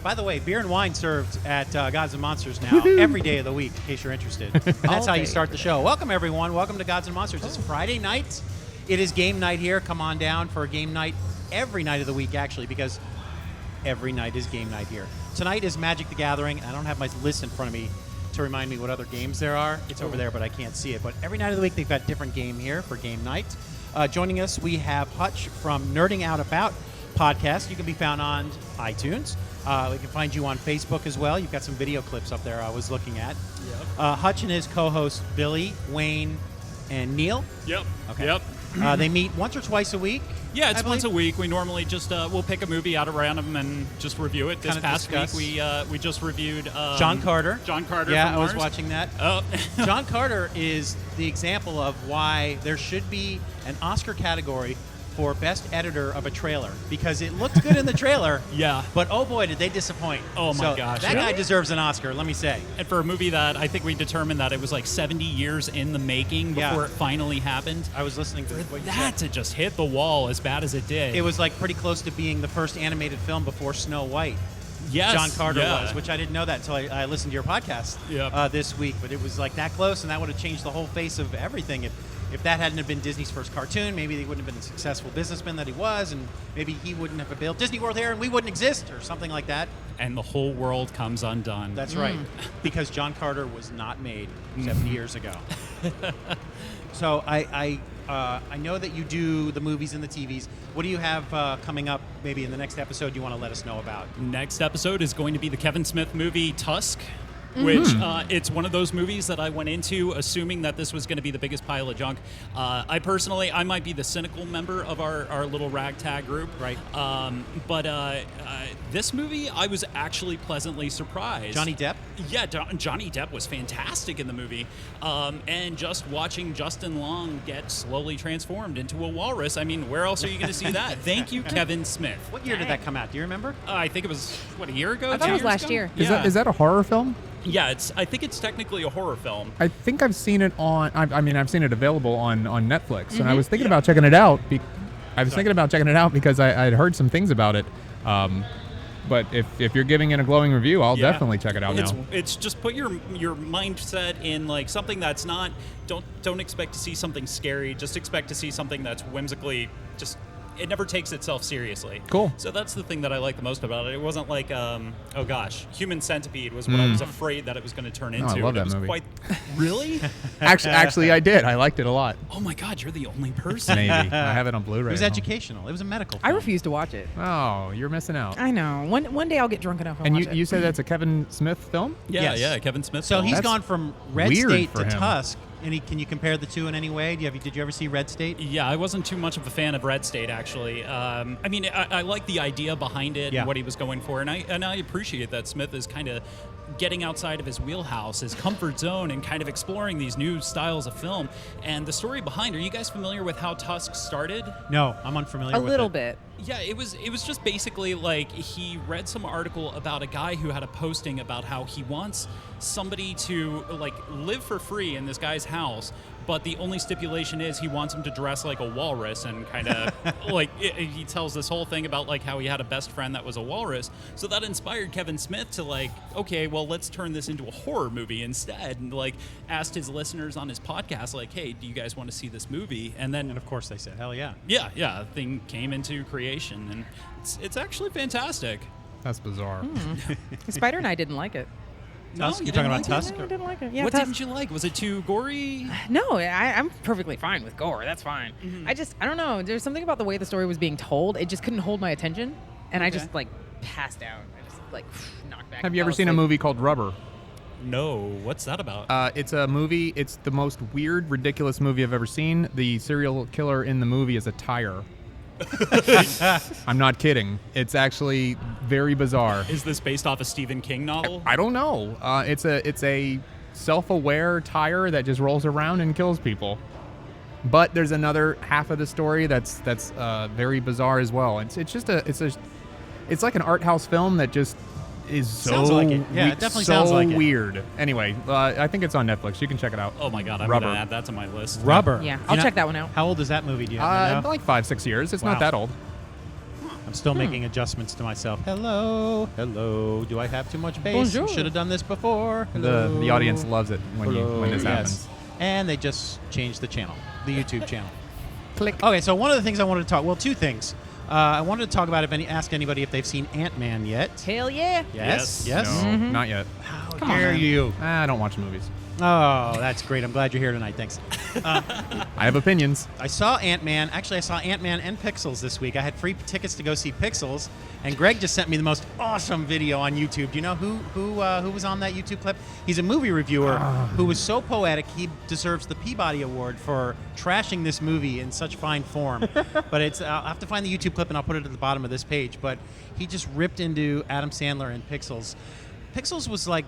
By the way, beer and wine served at Gods and Monsters now every day of the week, in case you're interested. And that's how you start the show. Welcome, everyone. Welcome to Gods and Monsters. It's Friday night. It is game night here. Come on down for a game night every night of the week, actually, because every night is game night here. Tonight is Magic the Gathering. I don't have my list in front of me to remind me what other games there are. It's over there, but I can't see it. But every night of the week, they've got a different game here for game night. Joining us, we have Hutch from Nerding Out About podcast. You can be found on iTunes. We can find you on Facebook as well. You've got some video clips up there I was looking at. Yep. Hutch and his co-hosts Billy, Wayne, and Neil. Yep. Okay. Yep. They meet once or twice a week. Yeah, it's once a week. We normally just we'll pick a movie out of random and just review it. This past week we just reviewed John Carter. John Carter. Yeah, from I was Mars. watching that. Oh. John Carter is the example of why there should be an Oscar category for best editor of a trailer, because it looked good in the trailer. Yeah. But oh boy, did they disappoint. Oh my gosh. That guy deserves an Oscar, let me say. And for a movie that I think we determined that it was like 70 years in the making before it finally happened. I was listening to what you that said. to just hit the wall as bad as it did. It was like pretty close to being the first animated film before Snow White. Yes, John Carter yeah. was, which I didn't know that until I listened to your podcast this week. But it was like that close, and that would have changed the whole face of everything. If that hadn't have been Disney's first cartoon, maybe he wouldn't have been the successful businessman that he was, and maybe he wouldn't have built Disney World here, and we wouldn't exist, or something like that. And the whole world comes undone. That's right, because John Carter was not made 70 years ago. So I know that you do the movies and the TVs. What do you have coming up maybe in the next episode you want to let us know about? Next episode is going to be the Kevin Smith movie Tusk, which it's one of those movies that I went into assuming that this was going to be the biggest pile of junk. I might be the cynical member of our little ragtag group. Right. But this movie, I was actually pleasantly surprised. Johnny Depp? Yeah, Johnny Depp was fantastic in the movie. And just watching Justin Long get slowly transformed into a walrus, I mean, where else are you going to see that? Thank you, Kevin Smith. What year did that come out? Do you remember? I think it was, a year ago? I thought it was last year. Is that a horror film? Yeah, I think it's technically a horror film. I think I've seen it on. I've seen it available on Netflix, and I was thinking about checking it out. Because I'd heard some things about it. But if you're giving it a glowing review, I'll definitely check it out now. It's just put your mindset in like something that's not. Don't expect to see something scary. Just expect to see something that's whimsically just. It never takes itself seriously. Cool. So that's the thing that I like the most about it. It wasn't like, Human Centipede was what I was afraid that it was going to turn into. I love that was movie. Really? Actually, I did. I liked it a lot. Oh my God, you're the only person. Maybe. I have it on Blu-ray. It was at home. educational. It was a medical I film. refuse to watch it. Oh, you're missing out. I know. One day I'll get drunk enough and watch it. You said that's a Kevin Smith film? Yeah, Yes. Kevin Smith. So film. he's That's gone from Red weird State for to him. Tusk. Can you compare the two in any way? Did you ever see Red State? Yeah, I wasn't too much of a fan of Red State, actually. I like the idea behind it and what he was going for, and I appreciate that Smith is kind of getting outside of his wheelhouse, his comfort zone, and kind of exploring these new styles of film. And the story behind, are you guys familiar with how Tusk started? No, I'm unfamiliar a with little it. bit. Yeah, it was just basically like he read some article about a guy who had a posting about how he wants somebody to like live for free in this guy's house, but the only stipulation is he wants him to dress like a walrus and kind of like he tells this whole thing about like how he had a best friend that was a walrus. So that inspired Kevin Smith to like, okay, well, let's turn this into a horror movie instead, and like asked his listeners on his podcast like, hey, do you guys want to see this movie? And then And of course they said, hell yeah. yeah, thing came into creation, and it's actually fantastic. That's bizarre. Spider and I didn't like it. Tusk? you You're talking didn't about like Tusk? I didn't like it. Yeah, What Tusk. didn't you like? Was it too gory? No, I'm perfectly fine with gore. That's fine. I don't know. There's something about the way the story was being told. It just couldn't hold my attention, and I just like passed out. I just like knocked back. Have you ever fell seen a asleep. movie called Rubber? No. What's that about? It's a movie. It's the most weird, ridiculous movie I've ever seen. The serial killer in the movie is a tire. I'm not kidding. It's actually very bizarre. Is this based off a Stephen King novel? I don't know. It's a self-aware tire that just rolls around and kills people. But there's another half of the story that's very bizarre as well. It's like an art house film that just is Sounds like it. Yeah, it definitely sounds like it. weird. Anyway, I think it's on Netflix. You can check it out. Oh my God, I'm Rubber. going to add that to my list. Rubber. Yeah, I'll check that one out. How old is that movie? Do you happen to know? Like 5-6 years. It's Wow. not that old. I'm still making adjustments to myself. Hello. Do I have too much bass? Bonjour. Should have done this before. Hello. The audience loves it when this Yes. happens. And they just changed the channel, the YouTube channel. Click. Okay, so one of the things I wanted to talk, well, two things. I wanted to talk about ask anybody if they've seen Ant-Man yet. Hell yeah. Yes. No, not yet. How Come on, dare man. you? I don't watch movies. Oh, that's great. I'm glad you're here tonight. Thanks. I have opinions. I saw Ant-Man. Actually, I saw Ant-Man and Pixels this week. I had free tickets to go see Pixels, and Greg just sent me the most awesome video on YouTube. Do you know who was on that YouTube clip? He's a movie reviewer who was so poetic he deserves the Peabody Award for trashing this movie in such fine form. But I'll have to find the YouTube clip and I'll put it at the bottom of this page. But he just ripped into Adam Sandler and Pixels. Pixels was like,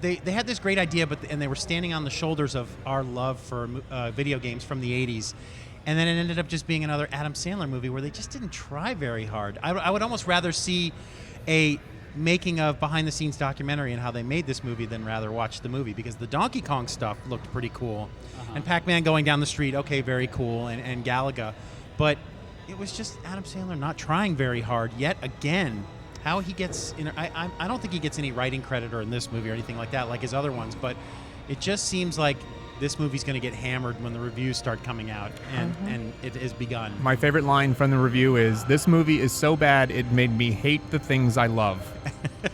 They had this great idea, and they were standing on the shoulders of our love for video games from the 80s. And then it ended up just being another Adam Sandler movie where they just didn't try very hard. I would almost rather see a making of behind-the-scenes documentary and how they made this movie than rather watch the movie, because the Donkey Kong stuff looked pretty cool. And Pac-Man going down the street, okay, very cool, and Galaga. But it was just Adam Sandler not trying very hard yet again. How he gets, I don't think he gets any writing credit or in this movie or anything like that, like his other ones. But it just seems like this movie's going to get hammered when the reviews start coming out, and it has begun. My favorite line from the review is, "This movie is so bad it made me hate the things I love."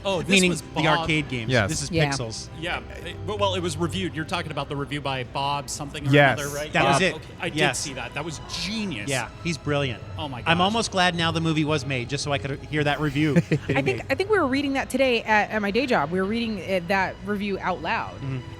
Oh, this Meaning was the Bob. arcade games. Yes. This is Yeah. Pixels. Yeah, well, it was reviewed. You're talking about the review by Bob something or Yes. another, right? That was it. Okay. I Yes. did see that. That was genius. Yeah, he's brilliant. Oh my I'm gosh. almost glad now the movie was made, just so I could hear that review. I think we were reading that today at my day job. We were reading that review out loud,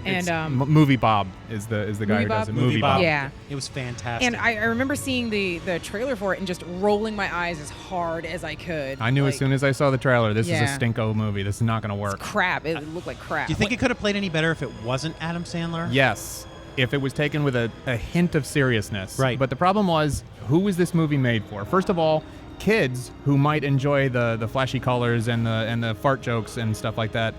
and Movie Bob is the guy Movie who does Bob? it. Movie Bob. Yeah. It was fantastic. and I remember seeing the trailer for it and just rolling my eyes as hard as I could. I knew as soon as I saw the trailer, this is Yeah. a stinko movie. This is not going to work. crap. It looked like crap. Do you think it could have played any better if it wasn't Adam Sandler? Yes, if it was taken with a hint of seriousness. Right. But the problem was, who was this movie made for? First of all, kids who might enjoy the flashy colors and the fart jokes and stuff like that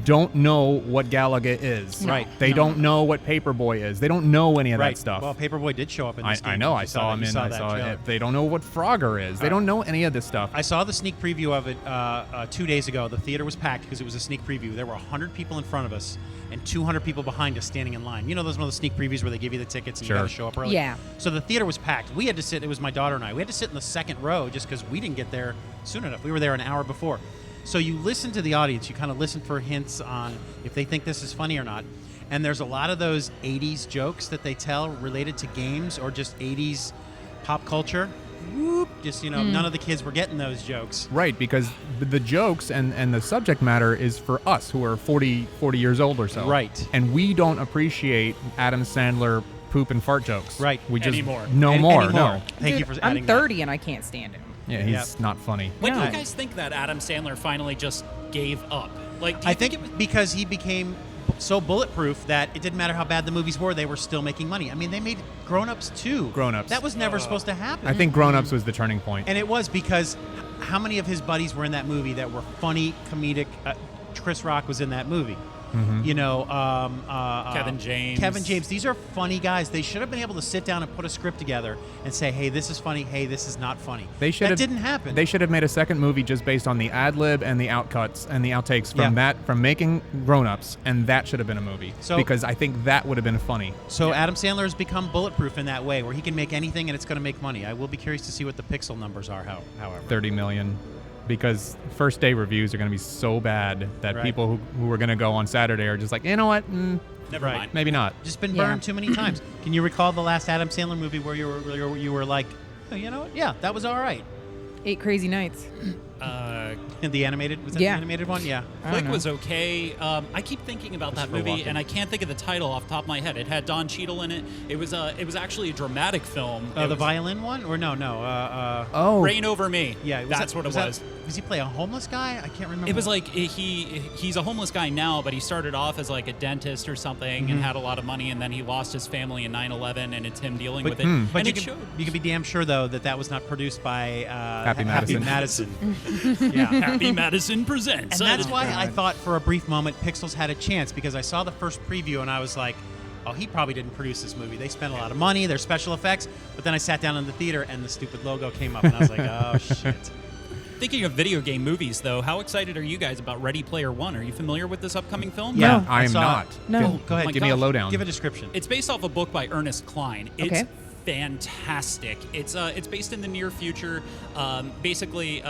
don't know what Galaga is. Right. They don't know what Paperboy is. They don't know any of Right. that stuff. Well, Paperboy did show up in this game. I know. You I saw him that- in. you I that saw trailer. it. They don't know what Frogger is. They don't know any of this stuff. I saw the sneak preview of it 2 days ago. The theater was packed because it was a sneak preview. There were 100 people in front of us and 200 people behind us standing in line. You know those one of the sneak previews where they give you the tickets and Sure. you got to show up early? Yeah. So the theater was packed. We had to sit, it was my daughter and I, we had to sit in the second row just because we didn't get there soon enough. We were there an hour before. So you listen to the audience. You kind of listen for hints on if they think this is funny or not. And there's a lot of those 80s jokes that they tell related to games or just 80s pop culture. Whoop, just, none of the kids were getting those jokes. Right, because the jokes and the subject matter is for us who are 40 years old or so. Right. And we don't appreciate Adam Sandler poop and fart jokes. Right. We just Anymore. no more. Anymore. No. Thank you Dude, for adding I'm that. 30 and I can't stand him. Yeah, he's not funny. When do No. you guys think that Adam Sandler finally just gave up? Like, do you I think it was because he became so bulletproof that it didn't matter how bad the movies were, they were still making money. I mean, they made Grown Ups 2. Grown Ups. That was never supposed to happen. I think Grown Ups was the turning point. And it was because how many of his buddies were in that movie that were funny, comedic? Chris Rock was in that movie. Kevin James. Kevin James. These are funny guys. They should have been able to sit down and put a script together and say, hey, this is funny. Hey, this is not funny. They should that have, didn't happen. They should have made a second movie just based on the ad lib and the outcuts and the outtakes from from making Grown Ups, and that should have been a movie. So- because I think that would have been funny. So Adam Sandler has become bulletproof in that way, where he can make anything and it's going to make money. I will be curious to see what the pixel numbers are, however. 30 million. Because first day reviews are going to be so bad that Right. people who are going to go on Saturday are just like, you know what? Never Right. mind. Maybe not. Just been Yeah. burned too many times. Can you recall the last Adam Sandler movie where you were like, oh, you know what? Yeah, that was all right. 8 Crazy Nights. The animated was that Yeah. the animated one? Yeah. I Click don't know. was okay. I keep thinking about that Christopher movie, Walken. and I can't think of the title off the top of my head. It had Don Cheadle in it. It was actually a dramatic film. It The was violin one or no? Oh, Rain Over Me. Yeah, that's what it was. Was he play a homeless guy? I can't remember. It was like he's a homeless guy now, but he started off as like a dentist or something Mm-hmm. and had a lot of money, and then he lost his family in 9/11, and it's him dealing But, with it. but and you it can, showed. you can be damn sure though that was not produced by Happy Madison. yeah. Happy Madison presents. And that's why I thought for a brief moment Pixels had a chance, because I saw the first preview and I was like, oh, he probably didn't produce this movie. They spent a lot of money, there's special effects. But then I sat down in the theater and the stupid logo came up, and I was like, oh, shit. Thinking of video game movies, though, how excited are you guys about Ready Player One? Are you familiar with this upcoming film? Yeah, I am not. No. Go ahead. my Give me a gosh. lowdown. Give a description. It's based off a book by Ernest Cline. It's Okay. fantastic. It's based in the near future. Basically,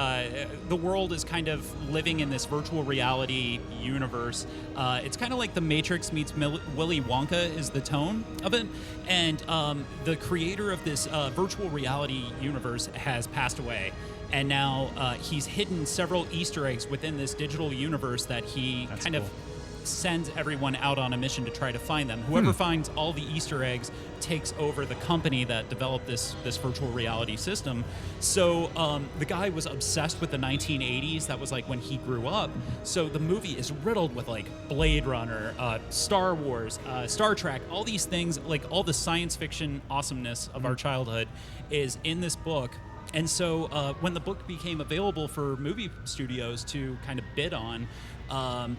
the world is kind of living in this virtual reality universe. It's kind of like The Matrix meets Willy Wonka is the tone of it. And the creator of this virtual reality universe has passed away. And now he's hidden several Easter eggs within this digital universe that he That's kind cool. of sends everyone out on a mission to try to find them. Whoever finds all the Easter eggs takes over the company that developed this virtual reality system. So the guy was obsessed with the 1980s. That was like when he grew up. So the movie is riddled with like Blade Runner, Star Wars, Star Trek, all these things, like all the science fiction awesomeness of our childhood is in this book. And so when the book became available for movie studios to kind of bid on,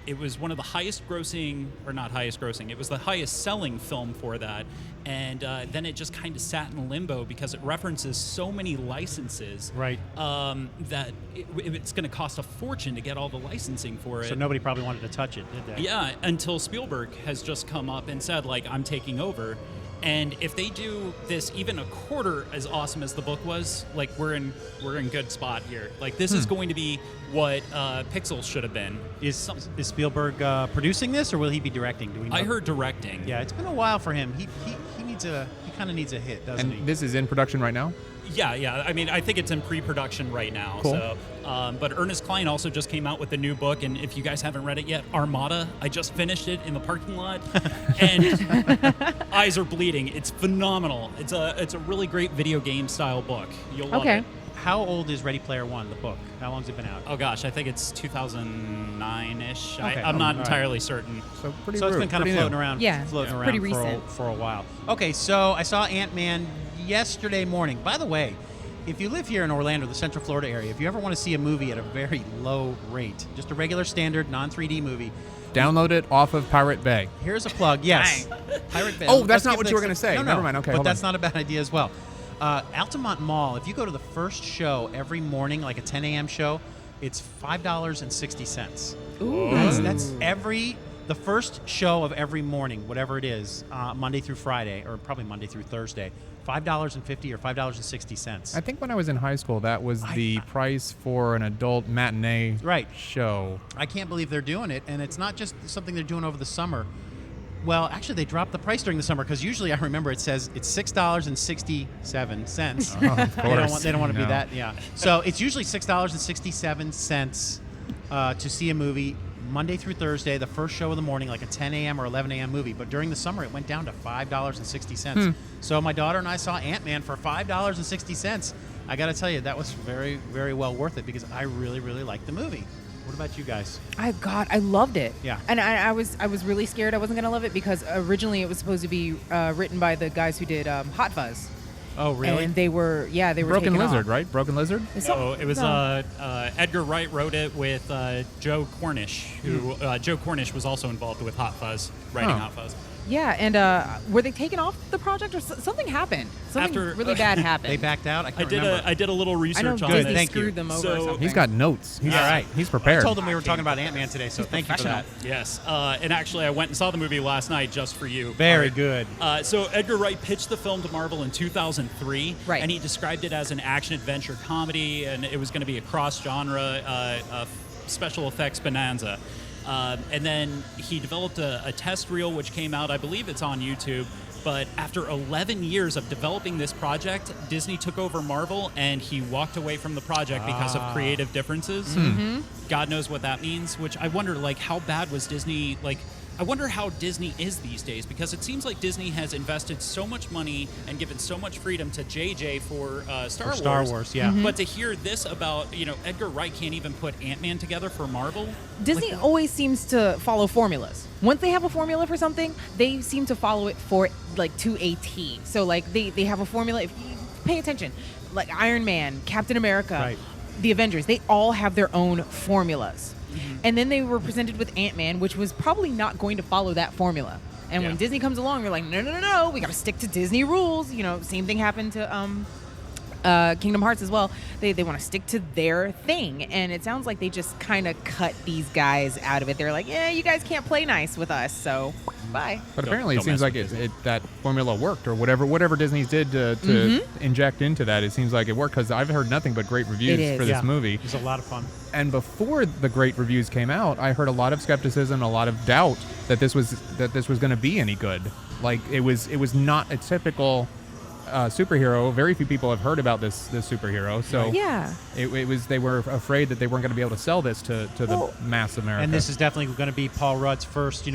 it was one of the highest grossing, or not highest grossing, it was the highest selling film for that. And then it just kind of sat in limbo because it references so many licenses Right. that it's going to cost a fortune to get all the licensing for it. So nobody probably wanted to touch it, did they? Yeah, until Spielberg has just come up and said, like, I'm taking over. And if they do this even a quarter as awesome as the book was, like we're in good spot here. Like this is going to be what Pixels should have been. Is Spielberg producing this, or will he be directing? Do we know? I heard directing. Yeah, it's been a while for him. He kind of needs a hit, doesn't he? And this is in production right now? Yeah. I mean, I think it's in pre-production right now. Cool. So, but Ernest Cline also just came out with a new book, and if you guys haven't read it yet, Armada. I just finished it in the parking lot, and eyes are bleeding. It's phenomenal. It's a really great video game style book. You'll love it. How old is Ready Player One, the book? How long's it been out? Oh gosh, I think it's 2009-ish. Okay. I'm not All right. entirely certain. So pretty So it's been kind of pretty floating new. around, Yeah, floating pretty around recent. for a while. Okay, so I saw Ant-Man yesterday morning. By the way, if you live here in Orlando, the Central Florida area, if you ever want to see a movie at a very low rate, just a regular standard non-3D movie, Download it off of Pirate Bay. here's a plug. Yes, Pirate Bay. Oh, that's Let's not give what the- you were gonna say. No, Never mind. Okay, but hold that's on. not a bad idea as well. Altamont Mall, if you go to the first show every morning, like a 10 a.m. show, it's $5.60. Ooh. That's the first show of every morning, whatever it is, Monday through Friday, or probably Monday through Thursday, $5.50 or $5.60. I think when I was in high school, that was the price for an adult matinee Right. show. I can't believe they're doing it, and it's not just something they're doing over the summer. Well, actually, they dropped the price during the summer because usually I remember it says it's $6.67. Of course. They don't want to No. be that. Yeah. So it's usually $6.67 to see a movie Monday through Thursday, the first show of the morning, like a 10 a.m. or 11 a.m. movie. But during the summer, it went down to $5.60. So my daughter and I saw Ant-Man for $5.60. I got to tell you, that was very, very well worth it because I really, really liked the movie. What about you guys? I loved it. Yeah. And I was really scared I wasn't gonna love it because originally it was supposed to be written by the guys who did Hot Fuzz. Oh, really? And they were Broken taken Lizard, off. right? Broken Lizard? No, it was Edgar Wright wrote it with Joe Cornish, who Joe Cornish was also involved with Hot Fuzz, writing Huh. Hot Fuzz. Yeah, and were they taken off the project or something happened? Something After- really bad happened. They backed out? I can't remember. I did a little I know research on Disney it. Thank you. screwed them over. So- or something. He's got notes. He's, All right. He's prepared. I told them we were talking about Ant-Man today, so thank you for that. Yes, and actually I went and saw the movie last night just for you. Very Art. good. So Edgar Wright pitched the film to Marvel in 2003, Right. and he described it as an action-adventure comedy, and it was going to be a cross-genre special effects bonanza. And then he developed a test reel, which came out, I believe it's on YouTube. But after 11 years of developing this project, Disney took over Marvel, and he walked away from the project because of creative differences. God knows what that means. Which I wonder, like, how bad was Disney? Like, I wonder how Disney is these days, because it seems like Disney has invested so much money and given so much freedom to JJ for Star Wars. Star Wars, yeah. But to hear this about, Edgar Wright can't even put Ant-Man together for Marvel. Disney always seems to follow formulas. Once they have a formula for something, they seem to follow it to a T. So like they have a formula. If you pay attention, like Iron Man, Captain America, Right. the Avengers, they all have their own formulas. And then they were presented with Ant-Man, which was probably not going to follow that formula. And when Disney comes along, they're like, no, we got to stick to Disney rules. You know, same thing happened to Kingdom Hearts as well. They want to stick to their thing, and it sounds like they just kind of cut these guys out of it. They're like, yeah, you guys can't play nice with us, so bye. But apparently it seems like that formula worked, or whatever Disney did to inject into that. It seems like it worked, because I've heard nothing but great reviews for this movie. It was a lot of fun. And before the great reviews came out, I heard a lot of skepticism, a lot of doubt that this was going to be any good. Like it was not a typical superhero. Very few people have heard about this superhero, so they were afraid that they weren't going to be able to sell this to the mass America. And this is definitely going to be Paul Rudd's first,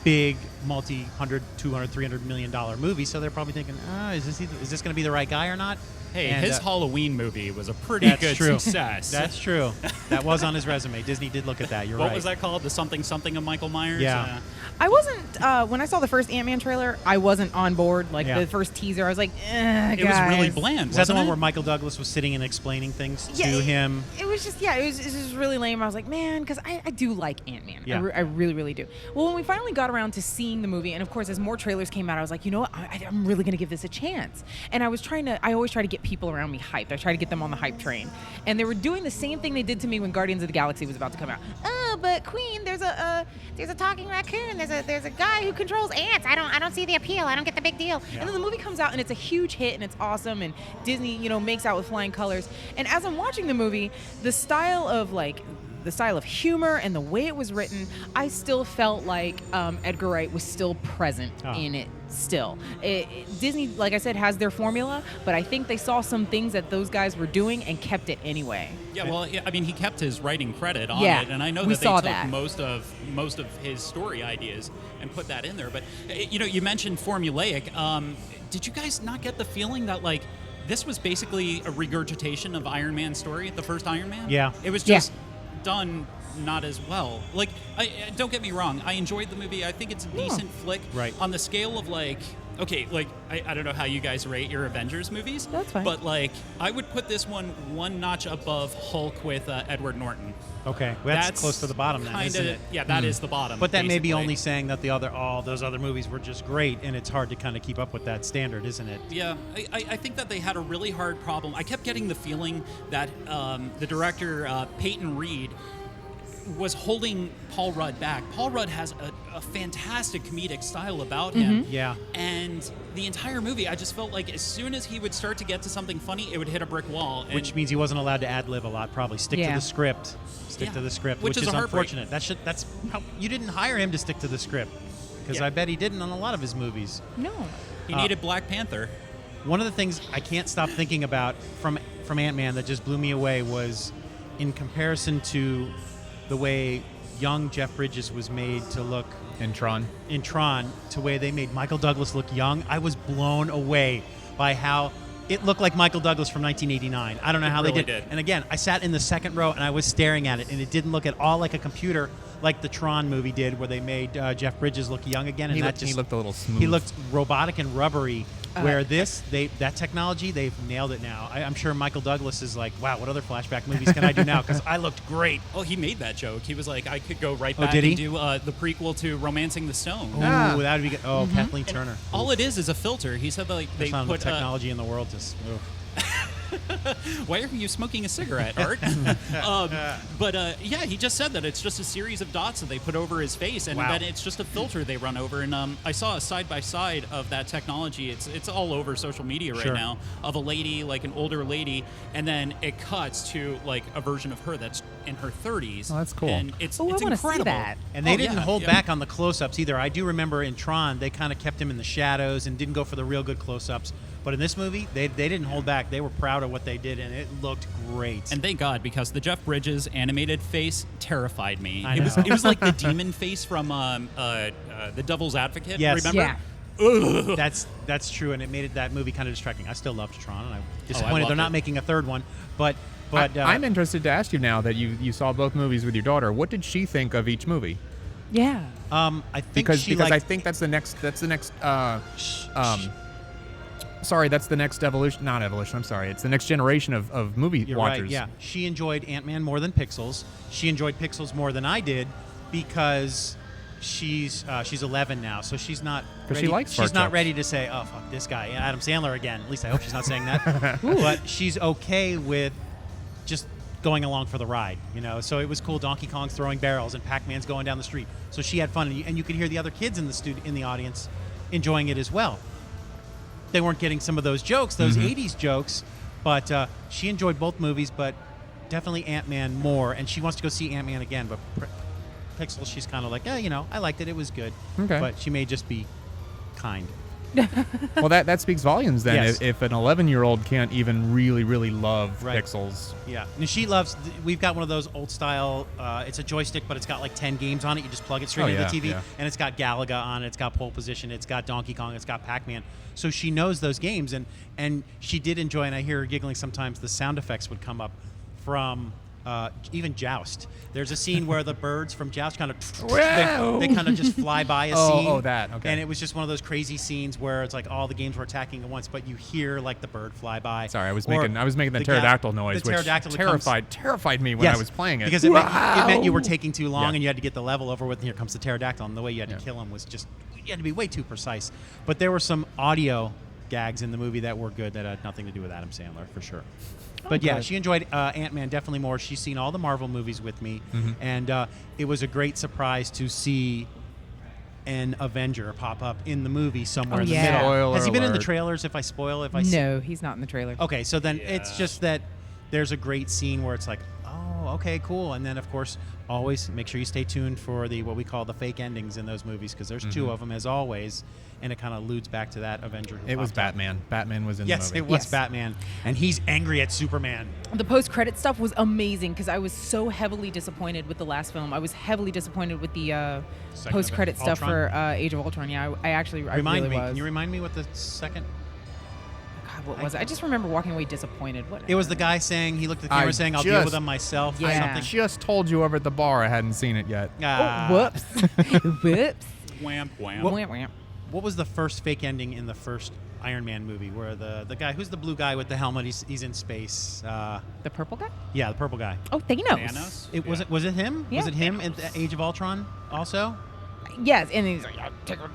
big multi-$100, $200, $300 million movie. So they're probably thinking, is this going to be the right guy or not? Hey, his Halloween movie was a pretty good success. That's true. That was on his resume. Disney did look at that. You're right. What was that called? The something of Michael Myers? Yeah. I wasn't, when I saw the first Ant-Man trailer, I wasn't on board. Like, the first teaser, I was like, guys. It was really bland, Was that the one where Michael Douglas was sitting and explaining things to him? It was just, it was just really lame. I was like, man, because I do like Ant-Man. Yeah. I really, really do. Well, when we finally got around to seeing the movie, and of course, as more trailers came out, I was like, you know what? I'm really going to give this a chance. And I always try to get people around me hyped. I try to get them on the hype train. And they were doing the same thing they did to me when Guardians of the Galaxy was about to come out. Oh, but Queen, there's a talking raccoon. There's a guy who controls ants. I don't see the appeal. I don't get the big deal. Yeah. And then the movie comes out and it's a huge hit and it's awesome, and Disney, makes out with flying colors. And as I'm watching the movie, the style of humor and the way it was written, I still felt like Edgar Wright was still present in it still. Disney, like I said, has their formula, but I think they saw some things that those guys were doing and kept it anyway. Yeah, well, I mean, he kept his writing credit on it, and I know that they took most of his story ideas and put that in there. But, you mentioned formulaic. Did you guys not get the feeling that, like, this was basically a regurgitation of Iron Man's story, the first Iron Man? Yeah. It was just done not as well. Like, don't get me wrong, I enjoyed the movie. I think it's a decent flick. Right. On the scale of, like, okay, like, I don't know how you guys rate your Avengers movies. That's fine. But, like, I would put this one notch above Hulk with Edward Norton. Okay, well, that's close to the bottom then, isn't it? Yeah, that is the bottom. But that may be only saying that all those other movies were just great, and it's hard to kind of keep up with that standard, isn't it? Yeah, I think that they had a really hard problem. I kept getting the feeling that the director, Peyton Reed, was holding Paul Rudd back. Paul Rudd has a fantastic comedic style about him. Yeah. And the entire movie, I just felt like as soon as he would start to get to something funny, it would hit a brick wall. Which means he wasn't allowed to ad-lib a lot, probably. Stick to the script. Stick to the script, which is unfortunate. That's how you didn't hire him to stick to the script, because I bet he didn't on a lot of his movies. No. He needed Black Panther. One of the things I can't stop thinking about from Ant-Man that just blew me away was, in comparison to the way young Jeff Bridges was made to look in Tron, to the way they made Michael Douglas look young, I was blown away by how it looked like Michael Douglas from 1989. I don't know how they did. And again, I sat in the second row and I was staring at it, and it didn't look at all like a computer like the Tron movie did, where they made Jeff Bridges look young again. And he looked a little smooth. He looked robotic and rubbery. Where that technology, they've nailed it now. I'm sure Michael Douglas is like, wow, what other flashback movies can I do now? Because I looked great. Oh, he made that joke. He was like, I could go right back and do the prequel to Romancing the Stone. Oh, that would be good. Oh, Kathleen Turner. And all it is a filter. He said that, like, they put technology in the world to. Why are you smoking a cigarette, Art? He just said that it's just a series of dots that they put over his face, and then it's just a filter they run over. And I saw a side-by-side of that technology. It's all over social media right now, of a lady, like an older lady, and then it cuts to like a version of her that's in her 30s. Oh, that's cool. And it's I incredible. See that. And they didn't hold back on the close-ups either. I do remember in Tron, they kind of kept him in the shadows and didn't go for the real good close-ups. But in this movie, they didn't hold back. They were proud of what they did, and it looked great. And thank God, because the Jeff Bridges animated face terrified me. It was like the demon face from The Devil's Advocate. Yes. Remember? Yeah. That's true, and it made that movie kind of distracting. I still loved Tron, and I'm disappointed they're not making a third one. But I'm interested to ask you now that you saw both movies with your daughter. What did she think of each movie? Yeah. I think because I think that's the next. Sorry, that's the next evolution. Not evolution. I'm sorry. It's the next generation of movie watchers. Right, yeah. She enjoyed Ant-Man more than Pixels. She enjoyed Pixels more than I did because she's 11 now, so she's not. 'Cause she ready, likes she's fart not jokes. ready to say, "Oh fuck this guy, Adam Sandler again." At least I hope she's not saying that. But she's okay with just going along for the ride, you know. So it was cool. Donkey Kong's throwing barrels and Pac-Man's going down the street. So she had fun, and you could hear the other kids in the audience enjoying it as well. They weren't getting some of those jokes, those '80s jokes, but she enjoyed both movies, but definitely Ant-Man more, and she wants to go see Ant-Man again. But Pixel, she's kind of like, you know, I liked it. It was good. Okay. But she may just be kind. Well, that speaks volumes then. Yes. If an 11-year-old can't even really, really love Right. Pixels. Yeah. And she loves, we've got one of those old style, it's a joystick, but it's got like 10 games on it. You just plug it straight into the TV. Yeah. And it's got Galaga on it. It's got Pole Position. It's got Donkey Kong. It's got Pac-Man. So she knows those games. And she did enjoy, and I hear her giggling sometimes, the sound effects would come up from even Joust. There's a scene where the birds from Joust kind of they kind of just fly by a scene. Oh, that, okay. And it was just one of those crazy scenes where it's like all the games were attacking at once, but you hear like the bird fly by. Sorry, I was Or making the the pterodactyl noise, the pterodactyl which that comes- terrified me when Yes, I was playing it. because it meant you were taking too long Yeah. and you had to get the level over with, and here comes the pterodactyl, and the way you had to kill him was just, you had to be way too precise. But there were some audio gags in the movie that were good that had nothing to do with Adam Sandler, for sure. But yeah, good. she enjoyed Ant-Man definitely more. She's seen all the Marvel movies with me, and it was a great surprise to see an Avenger pop up in the movie somewhere Oh, in the yeah. middle. Spoiler Has he been in the alert. trailers? If I spoil, No, he's not in the trailer. Okay, so then it's just that there's a great scene where it's like, oh, okay, cool. And then, of course, always make sure you stay tuned for what we call the fake endings in those movies, because there's two of them, as always, and it kind of alludes back to that Avenger who It was popped up. Batman. Batman was in the Yes, movie. it was Yes. Batman, and he's angry at Superman. The post-credit stuff was amazing because I was so heavily disappointed with the last film. I was heavily disappointed with the Second post-credit of it. stuff Ultron? for Age of Ultron. Yeah, I Remind really me. was. Can you remind me what the second? God, what was it? I just remember walking away disappointed. What? It was the guy saying, he looked at the camera I saying, I'll deal just- with them myself. or Yeah. something. I just told you over at the bar I hadn't seen it yet. Ah. Oh, whoops. Whoops. Wham, wham. Wham, wham. What was the first fake ending in the first Iron Man movie, where the guy, who's the blue guy with the helmet, he's in space? The purple guy? Yeah, the purple guy. Oh, Thanos. Thanos? Was it him? Yeah. Was it him in the Age of Ultron also? Yes, and he's like,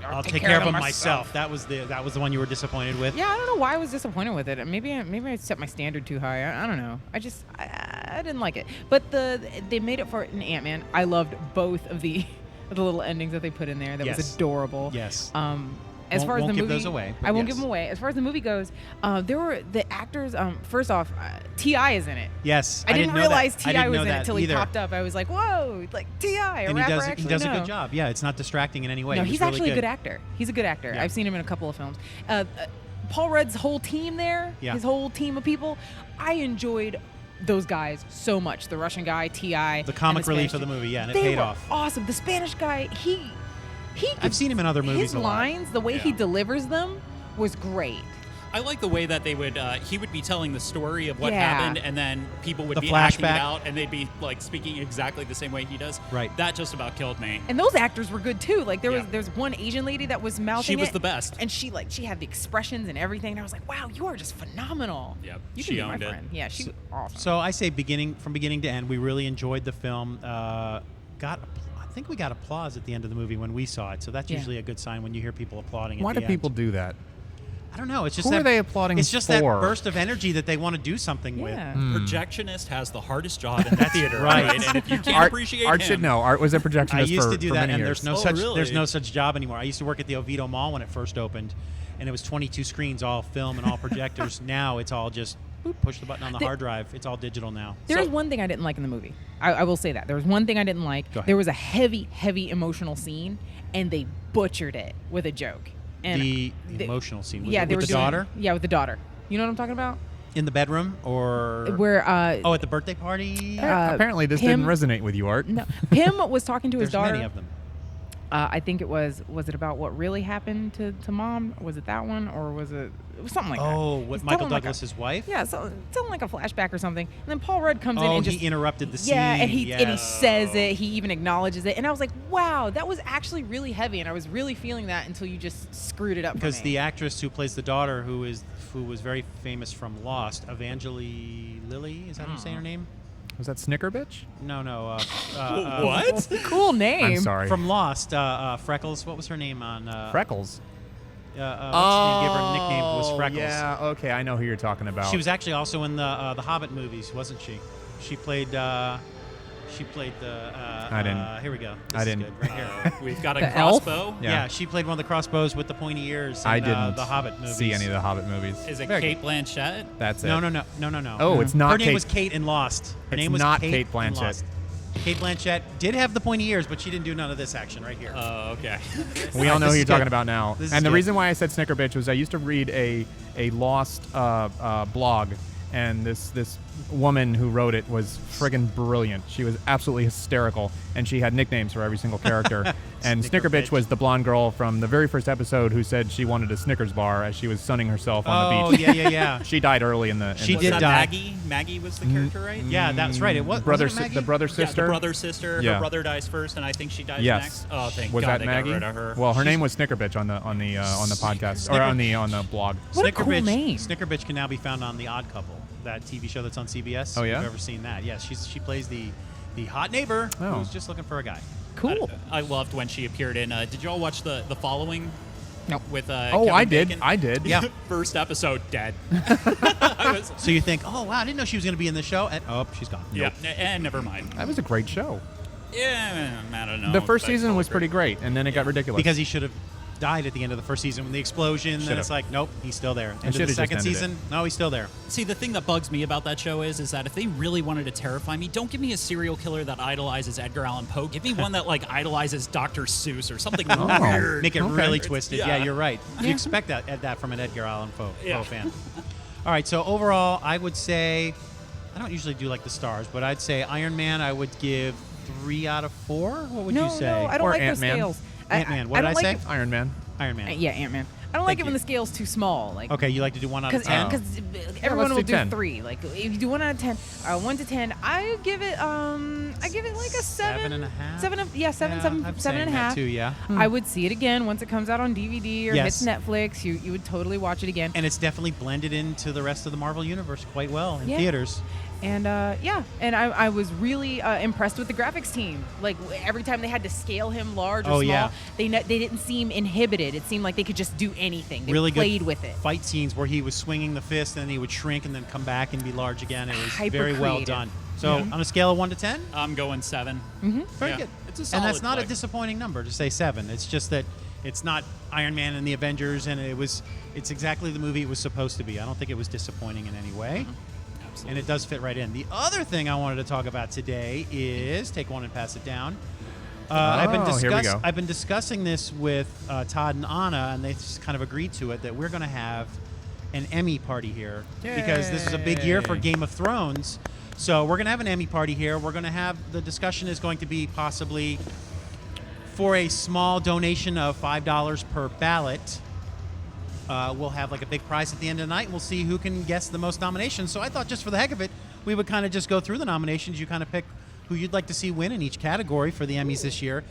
I'll take care of him myself. That was the one you were disappointed with. Yeah, I don't know why I was disappointed with it. Maybe I set my standard too high. I don't know. I didn't like it. But they made it for an Ant-Man. I loved both of the little endings that they put in there. That Yes. was adorable. Yes. As Won't- far as won't the give movie, those away, but I won't yes. give them away. As far as the movie goes, there were the actors. First off, T.I. is in it. Yes. I didn't know realize that. I T.I. didn't was know in it that until he either. popped up. I was like, whoa, like T.I. a And rapper. he actually does a know. good job. Yeah, it's not distracting in any way. No, He was he's really actually a good good actor. He's a good actor. Yeah. I've seen him in a couple of films. Paul Rudd's whole team there, Yeah. his whole team of people, I enjoyed those guys so much. The Russian guy, T.I. The comic and the relief Spanish of the dude. movie, yeah, and it They paid were off. awesome. The Spanish guy, he I've seen him in other movies his a lot. lines, the way he Yeah. delivers them was great. I like the way that they would he would be telling the story of what Yeah. happened, and then people would The be acting it flashback. out, and they'd be like speaking exactly the same way he does. Right. That just about killed me. And those actors were good too. Like Yeah. there's one Asian lady that was mouthing She was it, the best. and she had the expressions and everything. And I was like, wow, you are just phenomenal. Yep, you she can be my owned it. friend. Yeah, she was awesome. So I say from beginning to end, we really enjoyed the film. I think we got applause at the end of the movie when we saw it. So that's Yeah. usually a good sign when you hear people applauding. Why at do the people end. do that? I don't know. It's just Who that, are they applauding It's just for? that burst of energy that they want to do something with. Yeah. Projectionist has the hardest job in the theater, right. right? And if you can't Art, appreciate Art him, should know. Art was a projectionist I used for, to do for that, many and years. there's no really? such job anymore. I used to work at the Oviedo Mall when it first opened, and it was 22 screens, all film and all projectors. Now it's all just push the button on the hard drive. It's all digital now. There's one thing I didn't like in the movie. I will say that. There was one thing I didn't like. Go ahead. There was a heavy, heavy emotional scene, and they butchered it with a joke. And The they- emotional scene. Was yeah, it they with were the doing- daughter Yeah, with the daughter. You know what I'm talking about? in the bedroom, or Where at the birthday party. Apparently, this Pim- didn't resonate with you, Art. No, Pim was talking to his There's daughter. many of them. I think it was it about what really happened to mom? Was it that one, or was it something like that? Oh, He's what Michael telling like Douglas's wife? Yeah, so telling like a flashback or something. And then Paul Rudd comes in Oh, and just he interrupted the scene. yeah, and he yes. says it. He even acknowledges it, and I was like, wow, that was actually really heavy, and I was really feeling that until you just screwed it up. Because for the me. actress who plays the daughter, who was very famous from Lost, Evangeline Lilly, is that how you say her name? Was that Snicker Bitch? No. What? Cool name. I'm sorry. From Lost, Freckles. What was her name on? Freckles. What's her name? Give her nickname was Freckles. Yeah. Okay, I know who you're talking about. She was actually also in the Hobbit movies, wasn't she? She played the. I didn't. Here we go. I This is didn't. good. Right here. We've got a The elf? crossbow. Yeah, she played one of the crossbows with the pointy ears. In, I didn't the Hobbit movies. see any of the Hobbit movies. Is it Very Kate Blanchett? That's it. No. Oh, it's not Her name Kate. was Kate in Lost. Her It's name was not Kate Kate in Blanchett. Lost. Kate Blanchett did have the pointy ears, but she didn't do none of this action right here. Oh, okay. We all know This who is you're talking good. about now. This is And the good. reason why I said Snicker Bitch was I used to read a Lost blog, and this woman who wrote it was friggin' brilliant. She was absolutely hysterical, and she had nicknames for every single character. And Snicker Snicker Bitch Bitch. was the blonde girl from the very first episode who said she wanted a Snickers bar as she was sunning herself on the beach. yeah. She died early in the. She Was did that die. Maggie? Maggie was the character, right? Yeah, that's right. It was brother, wasn't it Maggie? the brother Yeah, sister. the brother sister. Yeah. Her brother dies first, and I think she dies Yes. next. Oh, thank Was God that they Maggie? got rid of her. Well, her name was Snicker Bitch on the podcast or on the blog. What a cool name. Snicker Bitch can now be found on The Odd Couple, that TV show that's on CBS. Oh, yeah? If you've ever seen that? Yes, she plays the hot neighbor Oh. who's just looking for a guy. Cool. I loved when she appeared in. Did you all watch the following? Nope. With Oh, Kevin I did. Bacon? I did. Yeah. First episode, dead. I was, So you think, oh wow, I didn't know she was going to be in the show, and oh, she's gone. yeah, and never mind. That was a great show. Yeah, I don't know. The first That's season all was great. pretty great, and then it got ridiculous. Because he should have died at the end of the first season when the explosion. Then Should've. it's like, nope, he's still there. End of should've the just second ended it. season, no, he's still there. See, the thing that bugs me about that show is that if they really wanted to terrify me, don't give me a serial killer that idolizes Edgar Allan Poe. Give me one that like idolizes Dr. Seuss or something weird. Make it Okay. really twisted. Yeah, Yeah. you're right. You Yeah. expect that from an Edgar Allan Poe Yeah. fan. All right, so overall, I would say, I don't usually do like the stars, but I'd say Iron Man, I would give 3 out of 4. What would no, you say? no, I don't Or like Ant-Man. those scales. Ant-Man. What I did don't I like say? Iron Man. Iron Man. Yeah, Ant-Man. I don't like Thank it when you. the scale's too small. Like, Okay, you like to do 1 out of because 10? everyone let's will do do 10. 3. Like if you do 1 out of 10, 1 to 10, I give it like a 7. 7.5? 7 and I'm 7 saying and a that half. too, yeah. I would see it again once it comes out on DVD or Yes. hits Netflix. You would totally watch it again. And it's definitely blended into the rest of the Marvel universe quite well in Yeah. theaters. And I was really impressed with the graphics team. Like every time they had to scale him large or Oh, small, yeah. they didn't seem inhibited. It seemed like they could just do anything. They Really played good with it. fight scenes where he was swinging the fist and then he would shrink and then come back and be large again. It was Hyper very well creative. done. So on a scale of 1 to 10, I'm going 7. very Yeah. good. It's a And solid that's not a play. disappointing number to say 7. It's just that it's not Iron Man and the Avengers, and it's exactly the movie it was supposed to be. I don't think it was disappointing in any way. Absolutely. And it does fit right in. The other thing I wanted to talk about today is take one and pass it down. Here we go. I've been discussing this with Todd and Anna, and they just kind of agreed to it that we're going to have an Emmy party here because this is a big year for Yay. Game of Thrones. So we're going to have an Emmy party here. We're going to have the discussion is going to be possibly for a small donation of $5 per ballot. We'll have like a big prize at the end of the night. We'll see who can guess the most nominations. So I thought just for the heck of it, we would kind of just go through the nominations. You kind of pick who you'd like to see win in each category for the Emmys this year.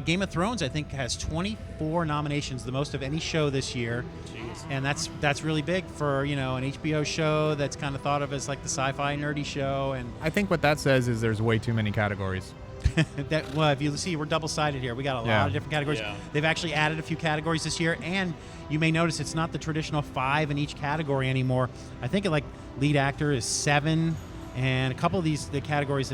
Game of Thrones, I think, has 24 nominations, the most of any show this year. Jeez. And that's really big for, an HBO show that's kind of thought of as like the sci-fi nerdy show. And I think what that says is there's way too many categories. if you see, we're double-sided here. We got a lot Yeah. of different categories. Yeah. They've actually added a few categories this year, and you may notice it's not the traditional 5 in each category anymore. I think like lead actor is 7, and a couple of the categories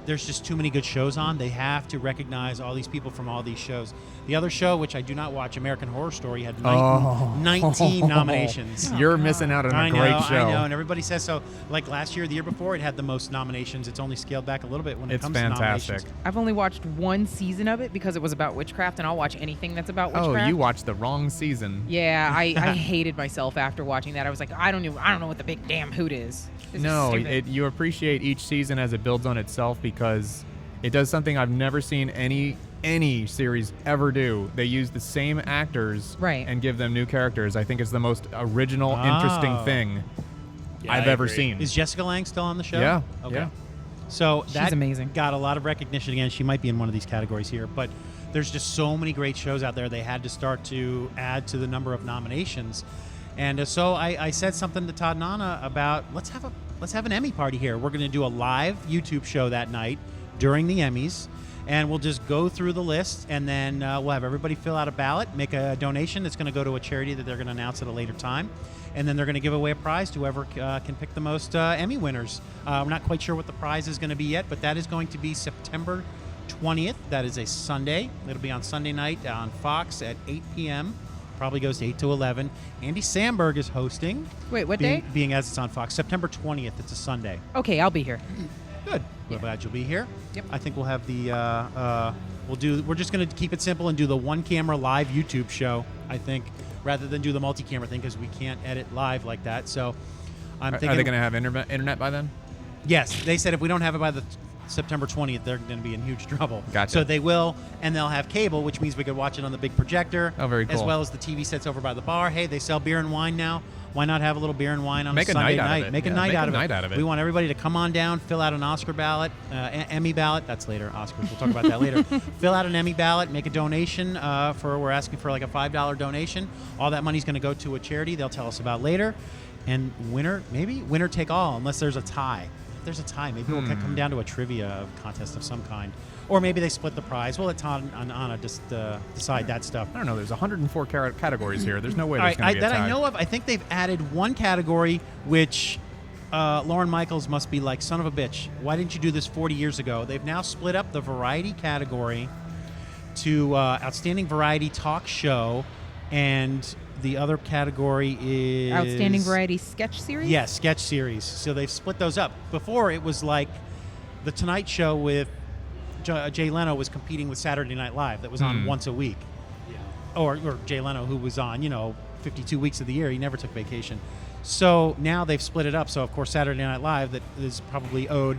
there's just too many good shows on. They have to recognize all these people from all these shows. The other show, which I do not watch, American Horror Story, had 19 nominations. You're missing out on a I great know, show. I know, and everybody says so. Like last year, the year before, it had the most nominations. It's only scaled back a little bit when it It's comes to fantastic. nominations. I've only watched 1 season of it because it was about witchcraft, and I'll watch anything that's about Oh, witchcraft. you watched the wrong season. Yeah, I hated myself after watching that. I was like, I don't know what the big damn hoot is. This is No, stupid. you appreciate each season as it builds on itself because it does something I've never seen any series ever do. They use the same actors Right. and give them new characters. I think it's the most original, interesting Oh. thing Yeah, I've I ever agree. seen. Is Jessica Lange still on the show? Yeah, Okay. yeah. So She's that amazing. got a lot of recognition again. She might be in one of these categories here, but there's just so many great shows out there. They had to start to add to the number of nominations. And so I said something to Todd and Anna about let's have let's have an Emmy party here. We're going to do a live YouTube show that night during the Emmys, and we'll just go through the list, and then we'll have everybody fill out a ballot, make a donation that's going to go to a charity that they're going to announce at a later time, and then they're going to give away a prize to whoever can pick the most Emmy winners. We're not quite sure what the prize is going to be yet, but that is going to be September 20th. That is a Sunday. It'll be on Sunday night on Fox at 8 p.m. Probably goes to 8 to 11. Andy Samberg is hosting. Wait, what being, day? Being as it's on Fox. September 20th. It's a Sunday. Okay, I'll be here. Good. We're glad you'll be here. Yep. I think we'll have the we're just going to keep it simple and do the one camera live YouTube show, I think, rather than do the multi-camera thing because we can't edit live like that. So I'm thinking, are they going to have internet by then? Yes, they said if we don't have it by the September 20th, they're going to be in huge trouble. Gotcha. So they will, and they'll have cable, which means we could watch it on the big projector. Oh, very cool. As well as the TV sets over by the bar. Hey, they sell beer and wine now. Why not have a little beer and wine on Make a a Sunday night out of night? it. Make a Yeah, night make a out of night it. out of it. We want everybody to come on down, fill out an Oscar ballot, Emmy ballot. That's later. Oscars. We'll talk about that later. Fill out an Emmy ballot. Make a donation. We're asking for like a $5 donation. All that money's going to go to a charity. They'll tell us about later. And winner take all, unless there's a tie. If there's a tie, maybe we'll come down to a trivia contest of some kind. Or maybe they split the prize. We'll let Todd and Anna just decide that stuff. I don't know. There's 104 categories here. There's no way All there's right, going to be a that tie. I know of, I think they've added one category which Lauren Michaels must be like, son of a bitch. Why didn't you do this 40 years ago? They've now split up the variety category to Outstanding Variety Talk Show, and the other category is Outstanding Variety Sketch Series? Yes, sketch series. So they've split those up. Before it was like The Tonight Show with Jay Leno was competing with Saturday Night Live that was on once a week. Or Jay Leno, who was on, 52 weeks of the year. He never took vacation. So now they've split it up. So, of course, Saturday Night Live that is probably owed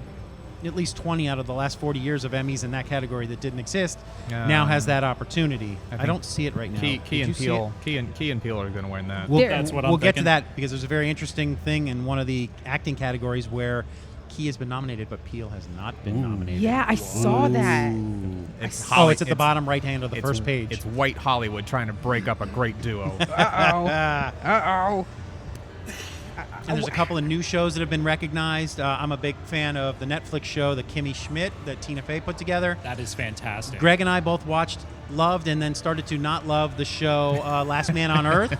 at least 20 out of the last 40 years of Emmys in that category that didn't exist now has that opportunity. I don't see it right now. Key and Peele are going to win that. That's what I'm We'll get to thinking. that because there's a very interesting thing in one of the acting categories where Key has been nominated, but Peele has not been nominated. Yeah, I saw that. It's It's at the bottom right hand of the it's- first page. It's white Hollywood trying to break up a great duo. Uh-oh. Uh-oh. And there's a couple of new shows that have been recognized. I'm a big fan of the Netflix show, The Kimmy Schmidt, that Tina Fey put together. That is fantastic. Greg and I both watched, loved, and then started to not love the show Last Man on Earth,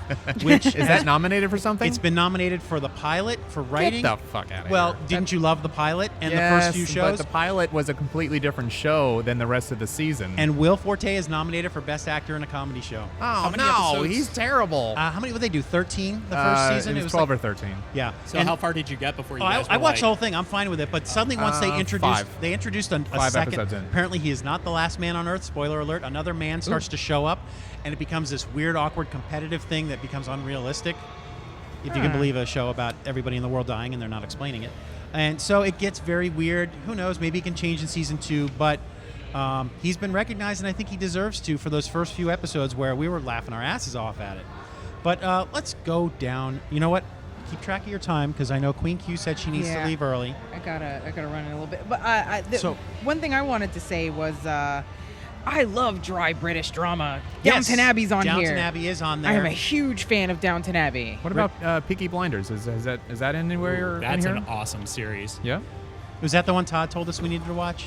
which Is that nominated for something? it's been nominated for the pilot for writing. Get the fuck out of Well, here. didn't you love the pilot and Yes, the first few shows? but the pilot was a completely different show than the rest of the season. And Will Forte is nominated for Best Actor in a Comedy Show. oh many no, episodes? he's terrible. How many would they do? 13 the first season? It was 12 like, or 13. yeah. So And- how far did you get before you Oh, guys I were watched like, the whole thing. I'm fine with it. But suddenly, once they introduced, 5. a 5 second. episodes in. Apparently, he is not the last man on Earth. Spoiler alert! Another man starts to show up, and it becomes this weird, awkward, competitive thing that becomes unrealistic. If you can believe a show about everybody in the world dying and they're not explaining it, and so it gets very weird. Who knows? Maybe it can change in season 2, but. He's been recognized, and I think he deserves to for those first few episodes where we were laughing our asses off at it. But let's go down. You know what? Keep track of your time because I know QueenQ said she needs to Yeah. leave early. I gotta run in a little bit. But So- one thing I wanted to say was I love dry British drama. Yes, Downton Abbey's on here. Downton Abbey is on there. I am a huge fan of Downton Abbey. What about Peaky Blinders? Is that anywhere That's in here? an awesome series. Yeah. Was that the one Todd told us we needed to watch?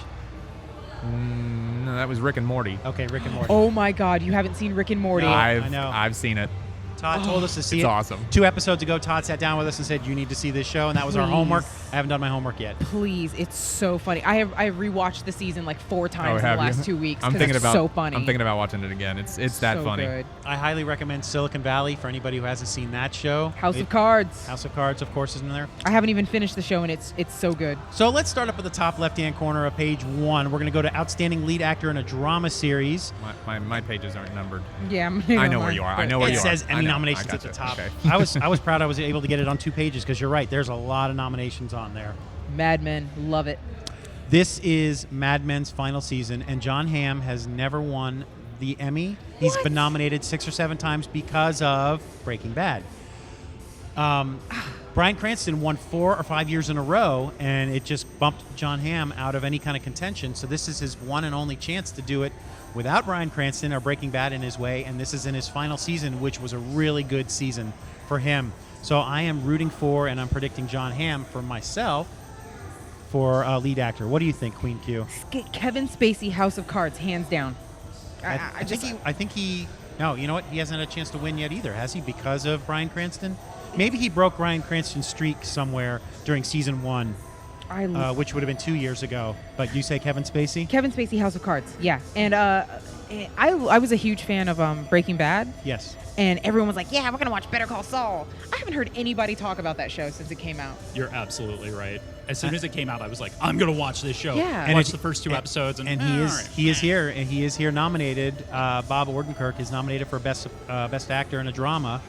No, that was Rick and Morty. Okay, Rick and Morty. Oh my God, you haven't seen Rick and Morty? No. I've I know. I've seen it. Todd told us to see It's it. awesome. 2 episodes ago, Todd sat down with us and said, you need to see this show, and that was our Please. homework. I haven't done my homework yet. Please, it's so funny. I rewatched the season like 4 times in the have you? last 2 weeks. I'm 'cause thinking it's about so funny. I'm thinking about watching it again. It's that so funny. Good. I highly recommend Silicon Valley for anybody who hasn't seen that show. House of Cards. House of Cards, of course, is in there. I haven't even finished the show, and it's so good. So let's start up at the top left-hand corner of page 1. We're going to go to Outstanding Lead Actor in a Drama Series. My pages aren't numbered. Yeah, I know where you are. I know where It you are. says I Emmy know. nominations I at the gotcha. top. Okay. I was proud I was able to get it on 2 pages because you're right. There's a lot of nominations on there. Mad Men, love it. This is Mad Men's final season, and John Hamm has never won the Emmy. He's been nominated 6 or 7 times because of Breaking Bad. Bryan Cranston won 4 or 5 years in a row, and it just bumped John Hamm out of any kind of contention. So this is his one and only chance to do it without Bryan Cranston or Breaking Bad in his way, and this is in his final season, which was a really good season for him. So I am rooting for, and I'm predicting John Hamm for myself for lead actor. What do you think, Queen Q? Kevin Spacey, House of Cards, hands down. I think he. No, you know what? He hasn't had a chance to win yet either, has he? Because of Bryan Cranston. Maybe he broke Bryan Cranston's streak somewhere during season 1, which would have been 2 years ago. But you say Kevin Spacey? Kevin Spacey, House of Cards, yeah. And I was a huge fan of Breaking Bad. Yes. And everyone was like, yeah, we're going to watch Better Call Saul. I haven't heard anybody talk about that show since it came out. You're absolutely right. As soon as it came out, I was like, I'm going to watch this show. Yeah. Watch the first 2 episodes. And he is here. And he is here nominated. Bob Odenkirk is nominated for Best Actor in a Drama.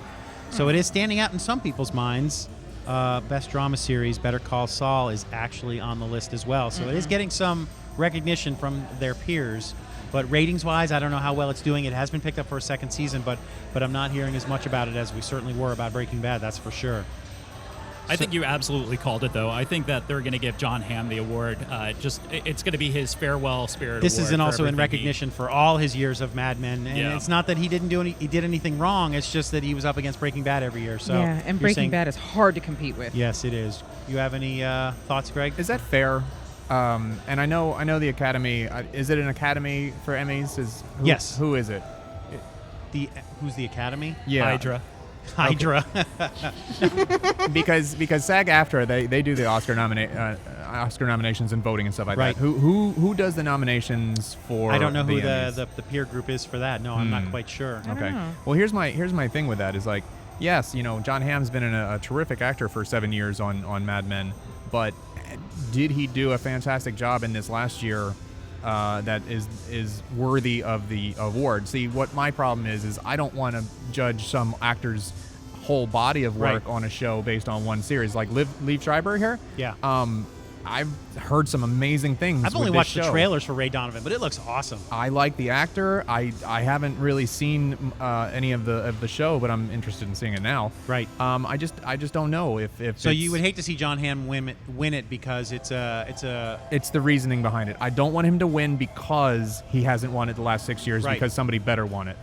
So it is standing out in some people's minds. Best Drama Series, Better Call Saul, is actually on the list as well. So it is getting some recognition from their peers. But ratings-wise, I don't know how well it's doing. It has been picked up for a second season, but I'm not hearing as much about it as we certainly were about Breaking Bad, that's for sure. I think you absolutely called it, though. I think that they're going to give John Hamm the award. It's going to be his farewell spirit This award. This is also in recognition for all his years of Mad Men, and it's not that he did anything wrong. It's just that he was up against Breaking Bad every year. So yeah, and Breaking Bad is hard to compete with. Yes, it is. You have any thoughts, Greg? Is that fair? And I know the Academy. Is it an Academy for Emmys? Yes. Who is it? Who's the Academy? Yeah. Hydra. because SAG-AFTRA they do the Oscar nominations and voting and stuff like right. that. Who does the nominations for? I don't know who Emmys? the peer group is for that. No, I'm not quite sure. Okay. Well, here's my thing with that is like, yes, John Hamm's been a terrific actor for 7 years on Mad Men, but did he do a fantastic job in this last year that is worthy of the award? See, what my problem is I don't want to judge some actor's whole body of work on a show based on one series. Like Liev Schreiber here. Yeah. I've heard some amazing things. I've only with watched this show. the trailers for Ray Donovan, but it looks awesome. I like the actor. I haven't really seen any of the show, but I'm interested in seeing it now. Right. I just don't know if so you would hate to see John Hamm win it because it's the reasoning behind it. I don't want him to win because he hasn't won it the last 6 years because somebody better won it.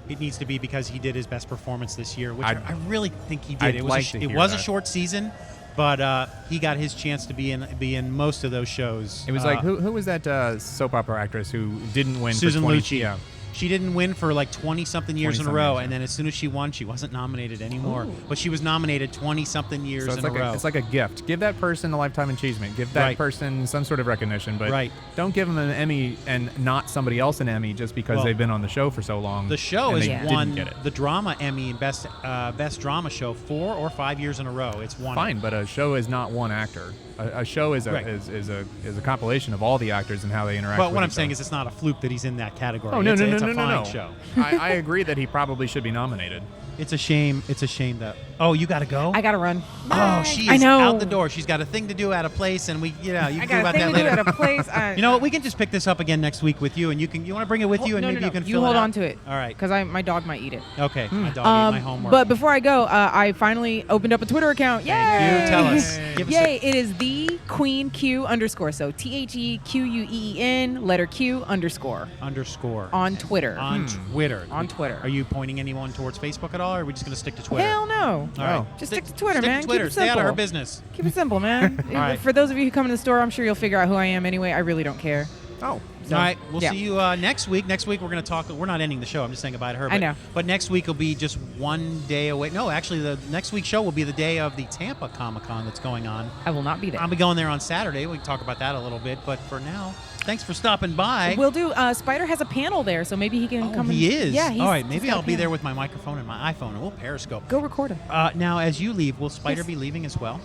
It needs to be because he did his best performance this year, which I really think he did. It was a short season. But he got his chance to be in most of those shows. It was like who was that soap opera actress who didn't win? Susan for 20, Lucci. Yeah. She didn't win for like 20-something years in a row, and then as soon as she won, she wasn't nominated anymore. Ooh. But she was nominated 20-something years in a row. It's like a gift. Give that person a lifetime achievement. Give that person some sort of recognition, but don't give them an Emmy and not somebody else an Emmy just because they've been on the show for so long. The show has won the Drama Emmy and Best Drama Show 4 or 5 years in a row. It's won. Fine, but a show is not one actor. A show is a compilation of all the actors and how they interact. But what I'm saying is, it's not a fluke that he's in that category. Oh no, it's no, a fine show. I agree that he probably should be nominated. It's a shame. It's a shame that. Oh, you got to go. I got to run. Bye. Oh, she is out the door. She's got a thing to do at a place, and you can do about that later. I got a thing to do at a place. You know what? We can just pick this up again next week with you, and you want to bring it with you, and maybe you can. You hold on to it. All right. Because my dog might eat it. Okay. My dog ate my homework. But before I go, I finally opened up a Twitter account. Yay! Thank you. Tell us. Yay! It is the QueenQ _ So TheQueen letter Q _ on Twitter. On Twitter. On Twitter. Are you pointing anyone towards Facebook at all, or are we just going to stick to Twitter? Hell no. All right. Just stick to Twitter, man. Stick to Twitter. Keep it Stay out of simple. her business. Keep it simple, man. All right. For those of you who come in the store, I'm sure you'll figure out who I am anyway. I really don't care. Oh. So, all right. We'll see you next week. Next week, we're going to talk. We're not ending the show. I'm just saying goodbye to her. But, I know. But next week will be just one day away. No, actually, the next week's show will be the day of the Tampa Comic-Con that's going on. I will not be there. I'll be going there on Saturday. We can talk about that a little bit. But for now, thanks for stopping by. We'll do. Spider has a panel there, so maybe he can come. He is? Yeah. All right. Maybe I'll be there with my microphone and my iPhone, and we'll Periscope. Go record him. Now, as you leave, will Spider be leaving as well?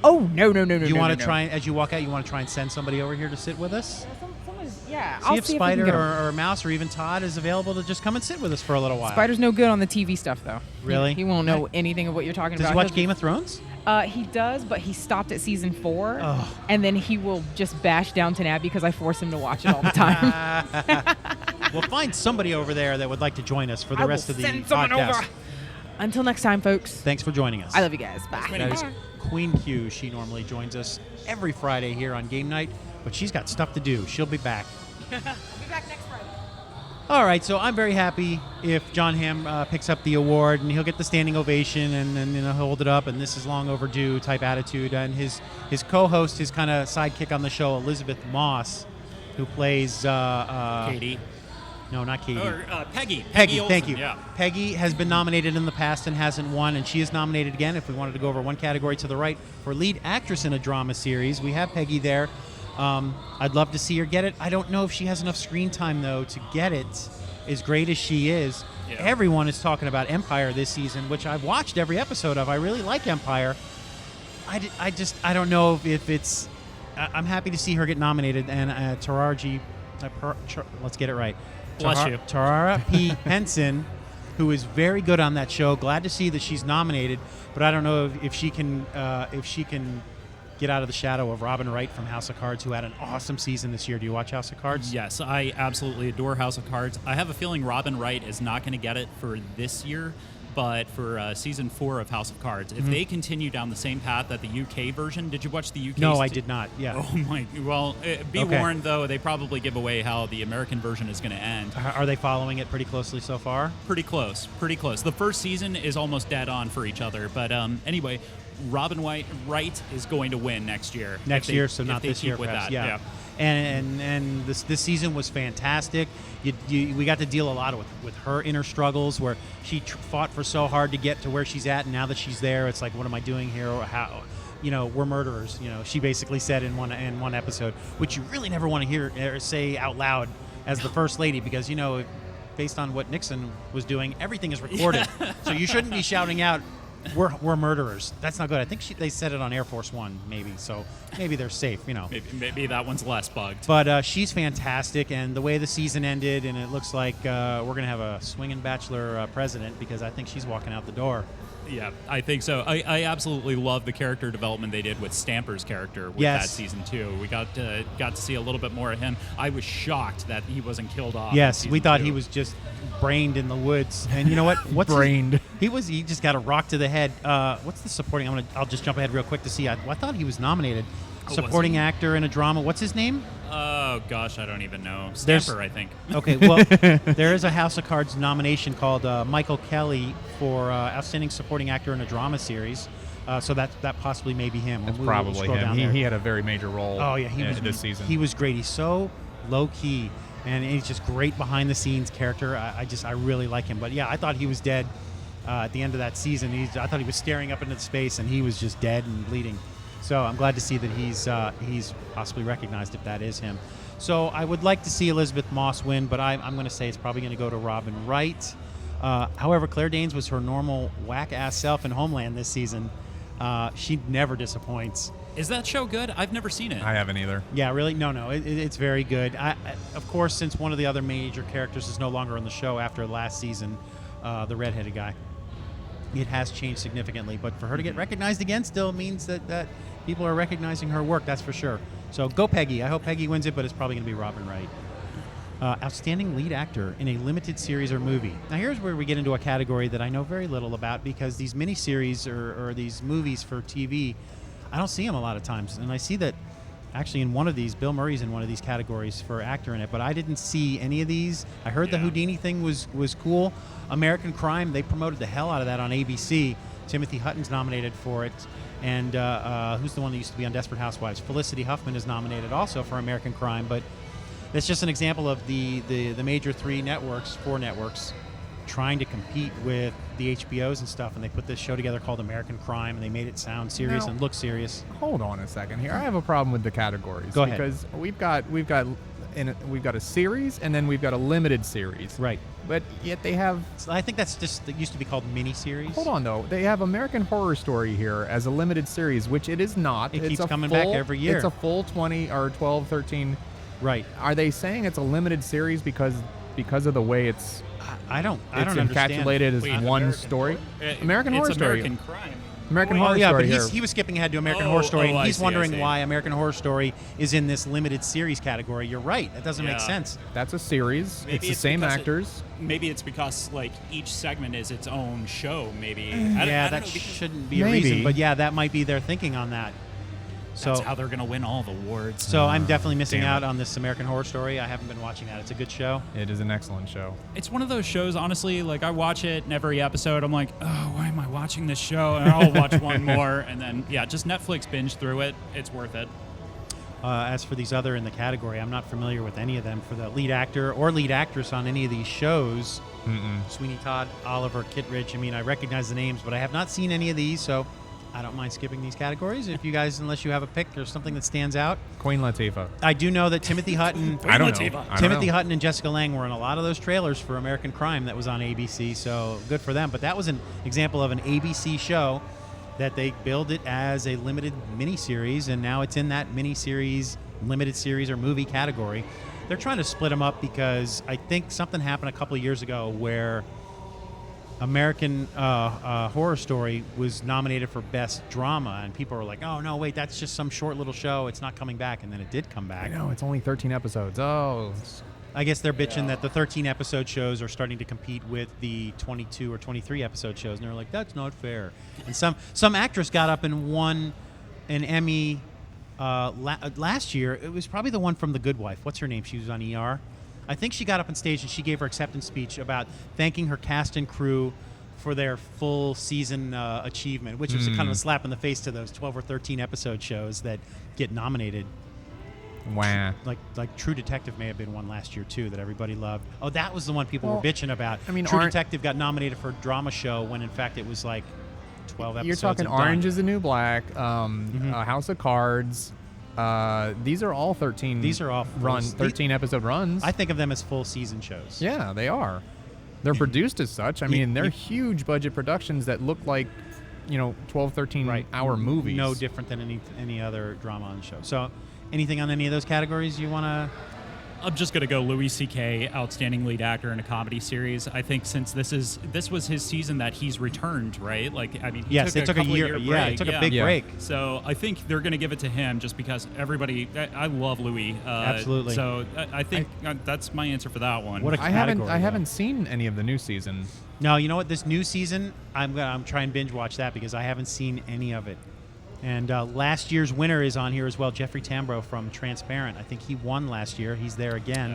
Oh, no. You want to try, as you walk out, you want to try and send somebody over here to sit with us? Yeah, See if Spider or Mouse or even Todd is available to just come and sit with us for a little while. Spider's no good on the TV stuff, though. Really? He won't know anything of what you're talking about. Does he watch Game of Thrones? He does, but he stopped at season 4, and then he will just bash Downton Abbey because I force him to watch it all the time. We'll find somebody over there that would like to join us for the rest of the podcast. Over. Until next time, folks. Thanks for joining us. I love you guys. Bye. That is QueenQ. She normally joins us every Friday here on Game Night, but she's got stuff to do. She'll be back. I'll be back next Friday. All right, so I'm very happy if John Hamm picks up the award, and he'll get the standing ovation and hold it up, and this is long overdue type attitude. And his co-host, his kind of sidekick on the show, Elizabeth Moss, who plays Katie. No, not Katie. Or Peggy. Peggy, Olsen, thank you. Yeah. Peggy has been nominated in the past and hasn't won, and she is nominated again. If we wanted to go over one category to the right for lead actress in a drama series, we have Peggy there. I'd love to see her get it. I don't know if she has enough screen time, though, to get it as great as she is. Yeah. Everyone is talking about Empire this season, which I've watched every episode of. I really like Empire. I don't know if it's... I'm happy to see her get nominated, and Taraji... let's get it right. Bless you. Tara P. Henson, who is very good on that show. Glad to see that she's nominated, but I don't know if she can get out of the shadow of Robin Wright from House of Cards, who had an awesome season this year. Do you watch House of Cards? Yes, I absolutely adore House of Cards. I have a feeling Robin Wright is not going to get it for this year, but for season 4 of House of Cards, if they continue down the same path that the UK version, did you watch the UK? No, I did not. Yeah. Oh my. Well, be warned though, they probably give away how the American version is going to end. Are they following it pretty closely so far? Pretty close. The first season is almost dead on for each other, but anyway, Robin Wright is going to win next year. Next year, so not this year. With perhaps. that. Yeah. And this season was fantastic. We got to deal a lot with her inner struggles, where she fought for so hard to get to where she's at, and now that she's there, it's like, what am I doing here? Or how, we're murderers. She basically said in one episode, which you really never want to hear or say out loud as the first lady, because based on what Nixon was doing, everything is recorded, so you shouldn't be shouting out, We're murderers. That's not good. I think they said it on Air Force One, maybe. So maybe they're safe, Maybe that one's less bugged. But she's fantastic, and the way the season ended, and it looks like we're going to have a swinging bachelor president, because I think she's walking out the door. Yeah, I think so. I absolutely love the character development they did with Stamper's character with that season 2. We got to see a little bit more of him. I was shocked that he wasn't killed off. Yes, we thought he was just brained in the woods. And you know what? What's brained? He just got a rock to the head. What's the supporting? I'll just jump ahead real quick to see. I thought he was nominated. Supporting actor in a drama. What's his name? Oh, gosh, I don't even know. Stamper, I think. Okay, well, there is a House of Cards nomination called Michael Kelly for Outstanding Supporting Actor in a Drama Series. So that possibly may be him. That's probably him. He had a very major role this season. He was great. He's so low-key, and he's just great behind-the-scenes character. I really like him. But, yeah, I thought he was dead at the end of that season. I thought he was staring up into space, and he was just dead and bleeding. So I'm glad to see that he's possibly recognized if that is him. So I would like to see Elizabeth Moss win, but I'm going to say it's probably going to go to Robin Wright. However, Claire Danes was her normal whack-ass self in Homeland this season. She never disappoints. Is that show good? I've never seen it. I haven't either. Yeah, really? No. It's very good. Of course, since one of the other major characters is no longer on the show after last season, the redheaded guy, it has changed significantly. But for her to get recognized again still means that people are recognizing her work, that's for sure. So go Peggy. I hope Peggy wins it, but it's probably going to be Robin Wright. Outstanding lead actor in a limited series or movie. Now here's where we get into a category that I know very little about, because these miniseries or these movies for TV, I don't see them a lot of times. And I see that actually in one of these, Bill Murray's in one of these categories for actor in it, but I didn't see any of these. I heard the Houdini thing was cool. American Crime, they promoted the hell out of that on ABC. Timothy Hutton's nominated for it. And who's the one that used to be on Desperate Housewives? Felicity Huffman is nominated also for American Crime, but that's just an example of the major 4 networks, trying to compete with the HBOs and stuff, and they put this show together called American Crime, and they made it sound serious and look serious. Hold on a second here. I have a problem with the categories. Go ahead. Because we've got a series, and then we've got a limited series. Right. But yet they have... I think it used to be called mini-series. Hold on, though. They have American Horror Story here as a limited series, which it is not. It keeps coming back every year. It's a full 20 or 12, 13... Right. Are they saying it's a limited series because of the way it's... I don't understand. It's encapsulated as one story? American Horror Story. American Crime. American Horror yeah, Story but here. he was skipping ahead to American Horror Story, and I he's see, wondering why American Horror Story is in this limited series category. You're right. That doesn't make Yeah. sense. That's a series. Maybe it's the same because actors. Maybe it's because like each segment is its own show. Maybe. I Yeah, don't that know, because shouldn't be a Maybe. reason, but yeah, that might be their thinking on that. So, that's how they're gonna win all the awards. so I'm definitely missing damn out it. on this American Horror Story. I haven't been watching that. It's a good show. It is an excellent show. It's one of those shows, honestly, like I watch it and every episode I'm like, oh, why am I watching this show? And I'll watch one more and then, yeah, just Netflix binge through it. It's worth it. As for these other in the category, I'm not familiar with any of them. For the lead actor or lead actress on any of these shows, Sweeney Todd, Oliver, Kittredge, I mean, I recognize the names, but I have not seen any of these, so I don't mind skipping these categories. If you guys, unless you have a pick or something that stands out. Queen Latifah. I do know that Timothy Hutton... I don't Latifah. know. I don't Timothy know. Hutton and Jessica Lange were in a lot of those trailers for American Crime that was on ABC, so good for them. But that was an example of an ABC show that they billed it as a limited miniseries, and now it's in that miniseries, limited series, or movie category. They're trying to split them up because I think something happened a couple of years ago where American Horror Story was nominated for Best Drama, and people were like, oh, no, wait, that's just some short little show. It's not coming back, and then it did come back. I know, it's only 13 episodes. Oh. I guess they're bitching that the 13-episode shows are starting to compete with the 22 or 23-episode shows, and they're like, that's not fair. And some actress got up and won an Emmy last year. It was probably the one from The Good Wife. What's her name? She was on ER. I think she got up on stage and she gave her acceptance speech about thanking her cast and crew for their full season achievement, which was a kind of a slap in the face to those 12 or 13 episode shows that get nominated. Wah. Like True Detective may have been one last year too that everybody loved. Oh, that was the one people Well, were bitching about. I mean, True aren't- Detective got nominated for a drama show when in fact it was like 12 episodes. You're talking and done. Orange is the New Black, House of Cards. These are all 13. These are all 13 episode runs. I think of them as full season shows. Yeah, they are. They're produced as such. I mean, they're huge budget productions that look like, 12, 13 hour movies. No different than any other drama on the show. So, anything on any of those categories you want to? I'm just gonna go Louis C.K., outstanding lead actor in a comedy series. I think since this was his season that he's returned, right? Like, I mean, he Yes, it took a couple year. year Yeah, break. it took a big Yeah. break. So I think they're gonna give it to him just because everybody. I love Louis. Absolutely. So I think that's my answer for that one. What a I haven't category, though. seen any of the new season. No, you know what? This new season, I'm trying to binge watch that because I haven't seen any of it. And last year's winner is on here as well, Jeffrey Tambro from Transparent. I think he won last year. He's there again.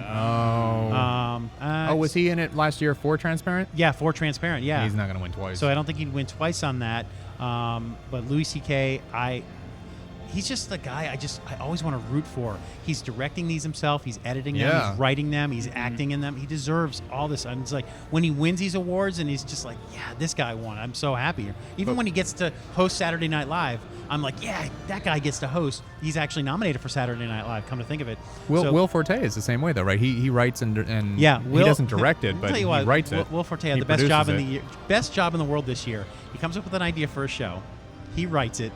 Was he in it last year for Transparent? Yeah, for Transparent. Yeah. He's not going to win twice. So I don't think he'd win twice on that. But Louis C.K., he's just the guy I always want to root for. He's directing these himself. He's editing them. Yeah. He's writing them. He's acting in them. He deserves all this. And it's like when he wins these awards and he's just like, yeah, this guy won. I'm so happy. Even when he gets to host Saturday Night Live, I'm like, yeah, that guy gets to host. He's actually nominated for Saturday Night Live, come to think of it. Will Forte is the same way, though, right? He writes and Yeah, he doesn't direct it, I'll but tell he you what, writes it. Will Forte had He the best job in produces the year, best job in the world this year. He comes up with an idea for a show, he writes it,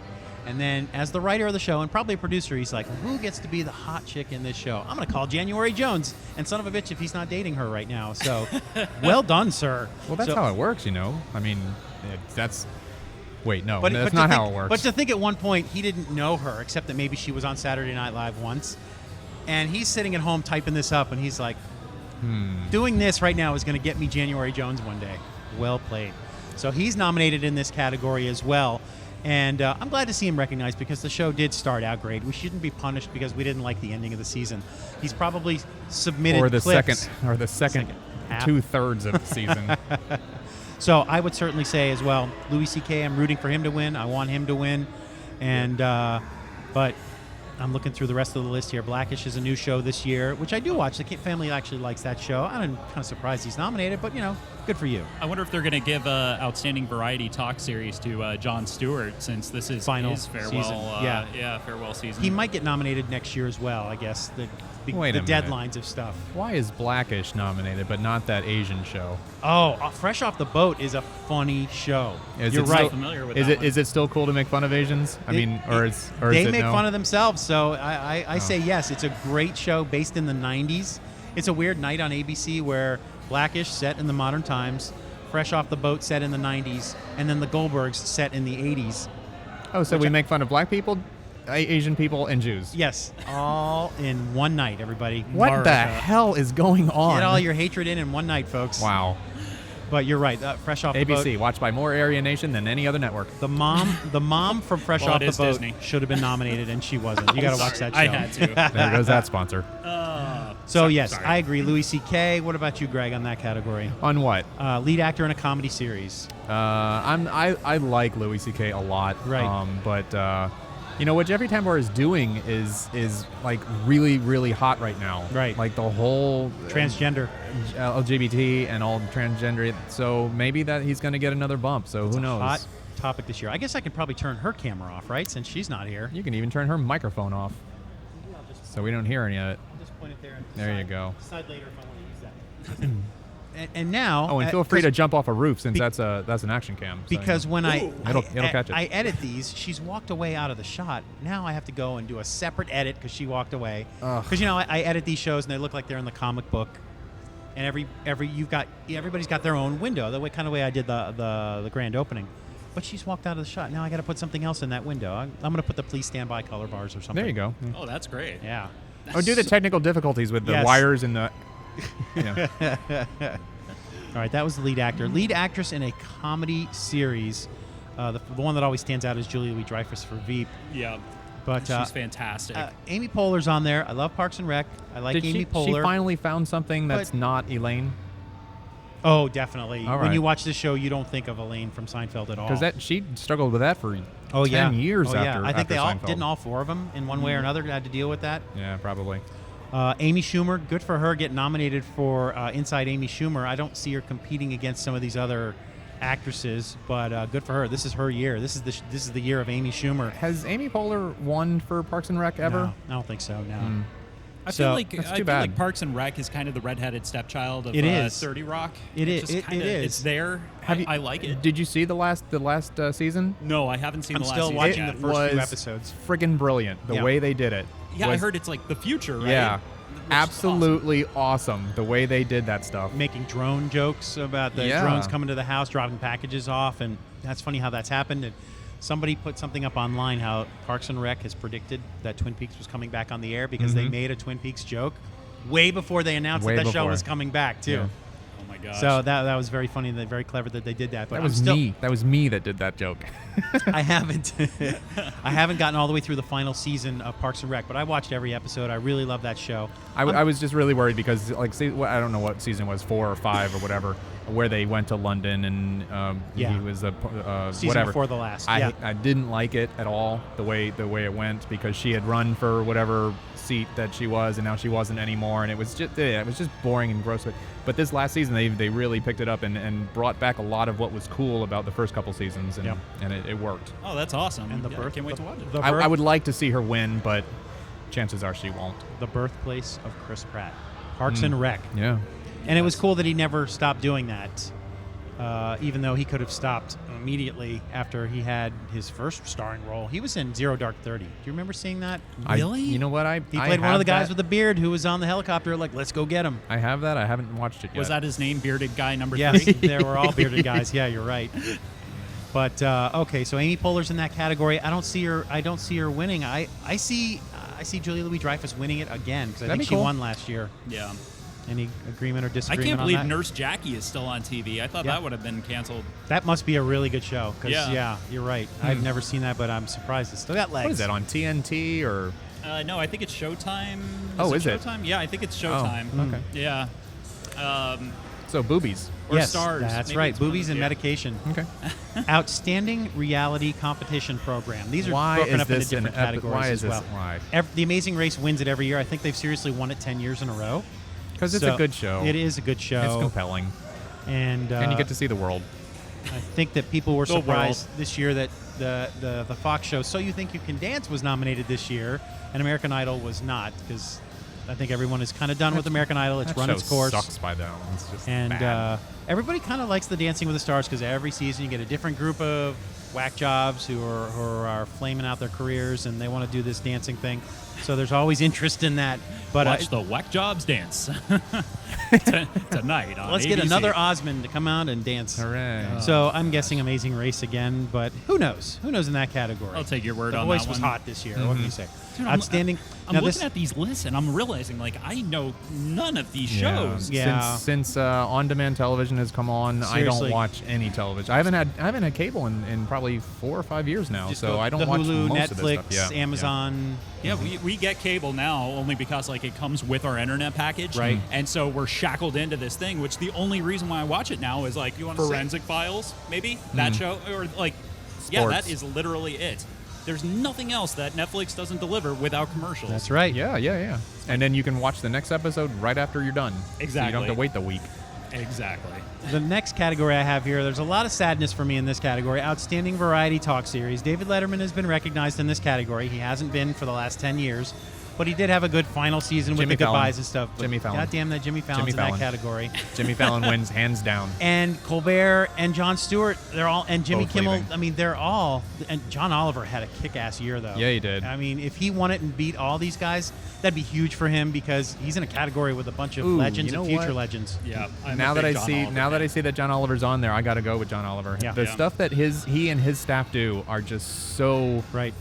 and then as the writer of the show and probably a producer, he's like, who gets to be the hot chick in this show? I'm going to call January Jones, and son of a bitch if he's not dating her right now. So, well done, sir. Well, that's So- how it works, I mean, that's. Wait, no, But that's to not think- how it works. But to think at one point he didn't know her, except that maybe she was on Saturday Night Live once, and he's sitting at home typing this up, and he's like, doing this right now is going to get me January Jones one day. Well played. So he's nominated in this category as well. And I'm glad to see him recognized because the show did start out great. We shouldn't be punished because we didn't like the ending of the season. He's probably submitted or the clips. second half. 2/3 of the season. So I would certainly say as well, Louis C.K., I'm rooting for him to win. I want him to win. And but I'm looking through the rest of the list here. Blackish is a new show this year, which I do watch. The family actually likes that show. I'm kind of surprised he's nominated, but, good for you. I wonder if they're going to give outstanding variety talk series to Jon Stewart since this is Final his farewell. season. Farewell season. He might get nominated next year as well, I guess. The Wait a minute. deadlines of stuff. Why is Blackish nominated, but not that Asian show? Oh, Fresh Off the Boat is a funny show. Is You're it right. still- familiar with Is that it one. is it still cool to make fun of Asians? I mean, or is they it make no? fun of themselves, so I Oh. say yes. It's a great show based in the 90s. It's a weird night on ABC where Blackish, set in the modern times, Fresh Off the Boat set in the 90s, and then The Goldbergs set in the 80s. Oh, so we make fun of black people, Asian people, and Jews. Yes, all in one night, everybody. What the hell is going on? Get all your hatred in one night, folks. Wow. But you're right. Fresh Off the Boat. ABC, watched by more Aryan Nation than any other network. The mom from Fresh Well, Off it the is Boat Disney. should have been nominated, and she wasn't. You got to watch that show. I had to. There goes that sponsor. So yes, sorry. I agree. Louis C.K. What about you, Greg, on that category? On what? Lead actor in a comedy series. I like Louis C.K. a lot. Right. But you know what Jeffrey Tambor is doing is like really, really hot right now. Right. Like the whole Transgender. LGBT and all transgender. So maybe that he's going to get another bump. So who knows? Hot topic this year. I guess I can probably turn her camera off, right? Since she's not here. You can even turn her microphone off, so we don't hear any of it. I'll just point it there. And There you go. Decide later if I want to use that. and now. Oh, and feel free to jump off a roof since that's an action cam. So, Because when It'll catch it. I edit these, she's walked away out of the shot. Now I have to go and do a separate edit because she walked away. Because I edit these shows and they look like they're in the comic book. And everybody's got their own window. The kind of way I did the grand opening. But she's walked out of the shot. Now I got to put something else in that window. I'm going to put the please stand by color bars or something. There you go. Oh, that's great. Yeah. Or do the technical difficulties with the Yes. wires and the. All right, that was the lead actor. Lead actress in a comedy series. The one that always stands out is Julia Louis-Dreyfus for Veep. Yeah. But She's fantastic. Amy Poehler's on there. I love Parks and Rec. I like Did Amy she Poehler. finally found something that's But- not Elaine? Oh, definitely. All When right. you watch this show, you don't think of Elaine from Seinfeld at all. Because she struggled with that for 10 yeah. years yeah. after I think after they all Seinfeld. didn't all four of them in one way or another had to deal with that. Yeah, probably. Amy Schumer, good for her, getting nominated for Inside Amy Schumer. I don't see her competing against some of these other actresses, but good for her. This is her year. This is the year of Amy Schumer. Has Amy Poehler won for Parks and Rec ever? No, I don't think so. No. I So- feel like That's I too feel bad. like Parks and Rec is kind of the redheaded stepchild of It is. 30 Rock. It is. Just It kinda, is. It's there. I like it. Did you see the last season? No, I haven't seen I'm the last still season watching yet. the first few was episodes. Friggin' brilliant. The Yeah. way they did it. Yeah, I was- heard it's like the future, right? Yeah. Which is Absolutely awesome. The way they did that stuff. Making drone jokes about the Yeah. drones coming to the house, dropping packages off, and that's funny how that's happened. And somebody put something up online how Parks and Rec has predicted that Twin Peaks was coming back on the air because they made a Twin Peaks joke way before they announced Way that show before. was coming back too. Yeah. awesome. Oh my gosh. So that was very funny and very clever that they did that. But That I'm was still, me. That was me that did that joke. I haven't gotten all the way through the final season of Parks and Rec, but I watched every episode. I really love that show. I was just really worried because, like, I don't know what season it was, 4 or 5 or whatever, where they went to London and Yeah. he was Season whatever. before the last. I Yeah. didn't like it at all the way it went because she had run for whatever seat that she was and now she wasn't anymore, and it was just boring and gross. But this last season they really picked it up and brought back a lot of what was cool about the first couple seasons, and, Yep. and it worked. oh, that's awesome. And the Yeah, birth. can't wait to watch it. The I would like to see her win, but chances are she won't. the birthplace of Chris Pratt, Parks and Rec. Yeah. And it was cool that he never stopped doing that, even though he could have stopped immediately after he had his first starring role. He was in Zero Dark 30. Do you remember seeing that? Really? You know what? He played one of the guys with the beard who was on the helicopter, like, let's go get him. I have that. I haven't watched it yet. Was that his name, Bearded Guy number Yes, 3? they were all bearded guys. Yeah, you're right. But okay, so Amy Poehler's in that category. I don't see her winning. I see Julia Louis-Dreyfus winning it again because I That'd think be she cool. won last year. Yeah. Any agreement or I disagreement can't on believe that? Nurse Jackie is still on TV. I thought Yeah. that would have been canceled. That must be a really good show. 'Cause, Yeah. yeah, you're right. I've never seen that, but I'm surprised it's still got legs. What is that, on TNT or? No, I think it's Showtime. Oh, is it? Showtime? Yeah, I think it's Showtime. okay. Yeah. So boobies. Or Yes, Stars. that's Maybe right. it's one of Boobies the- and yeah. medication. Okay. Outstanding reality competition program. These are Why broken is up into this an different epi- categories why as is this- well. why? The Amazing Race wins it every year. I think they've seriously won it 10 years in a row. Because it's So, a good show. It is a good show. It's compelling, And and you get to see the world. I think that people were The world. surprised this year that the Fox show So You Think You Can Dance was nominated this year, and American Idol was not, because I think everyone is kind of done with American Idol. It's That run show its course. sucks by now. It's just And bad. everybody kind of likes the Dancing with the Stars because every season you get a different group of whack jobs who are flaming out their careers and they want to do this dancing thing. So there's always interest in that. But Watch the Whack Jobs dance tonight on let's ABC. get another Osmond to come out and dance. Hooray. So I'm guessing Amazing Race again, but who knows? Who knows in that category? I'll take your word The on Voice that was one. hot this year. What can you say? Dude, Outstanding. I'm Now looking this- at these lists and I'm realizing like I know none of these Yeah. shows. Yeah. Since on-demand television has come on, I Seriously. don't watch any television. I haven't had cable in probably 4 or 5 years now, Just so I don't the watch Hulu, most Netflix, of this stuff. Yeah. Amazon. Yeah, we get cable now only because like it comes with our internet package, Right. And so we're shackled into this thing. Which the only reason why I watch it now is like You wanna say- Forensic Files, maybe that show, or like yeah, Sports. that is literally it. There's nothing else that Netflix doesn't deliver without commercials. That's right. Yeah. And then you can watch the next episode right after you're done. So you Exactly. don't have to wait the week. Exactly. The next category I have here, there's a lot of sadness for me in this category. Outstanding Variety Talk Series. David Letterman has been recognized in this category. He hasn't been for the last 10 years, but he did have a good final season with Jimmy the Fallon. goodbyes and stuff. But Jimmy Fallon. God damn that Jimmy Fallon's Jimmy in Fallon. that category. Jimmy Fallon wins hands down. And Colbert and Jon Stewart, they're all, and Jimmy Both Kimmel, leaving. I mean, they're all, and John Oliver had a kick-ass year, though. Yeah, he did. I mean, if he won it and beat all these guys, that'd be huge for him because he's in a category with a bunch of Ooh, legends you know and future what? legends. Yeah. Now that I see that John Oliver's on there, I got to go with John Oliver. Yeah. The Yeah. stuff that he and his staff do are just so. Right.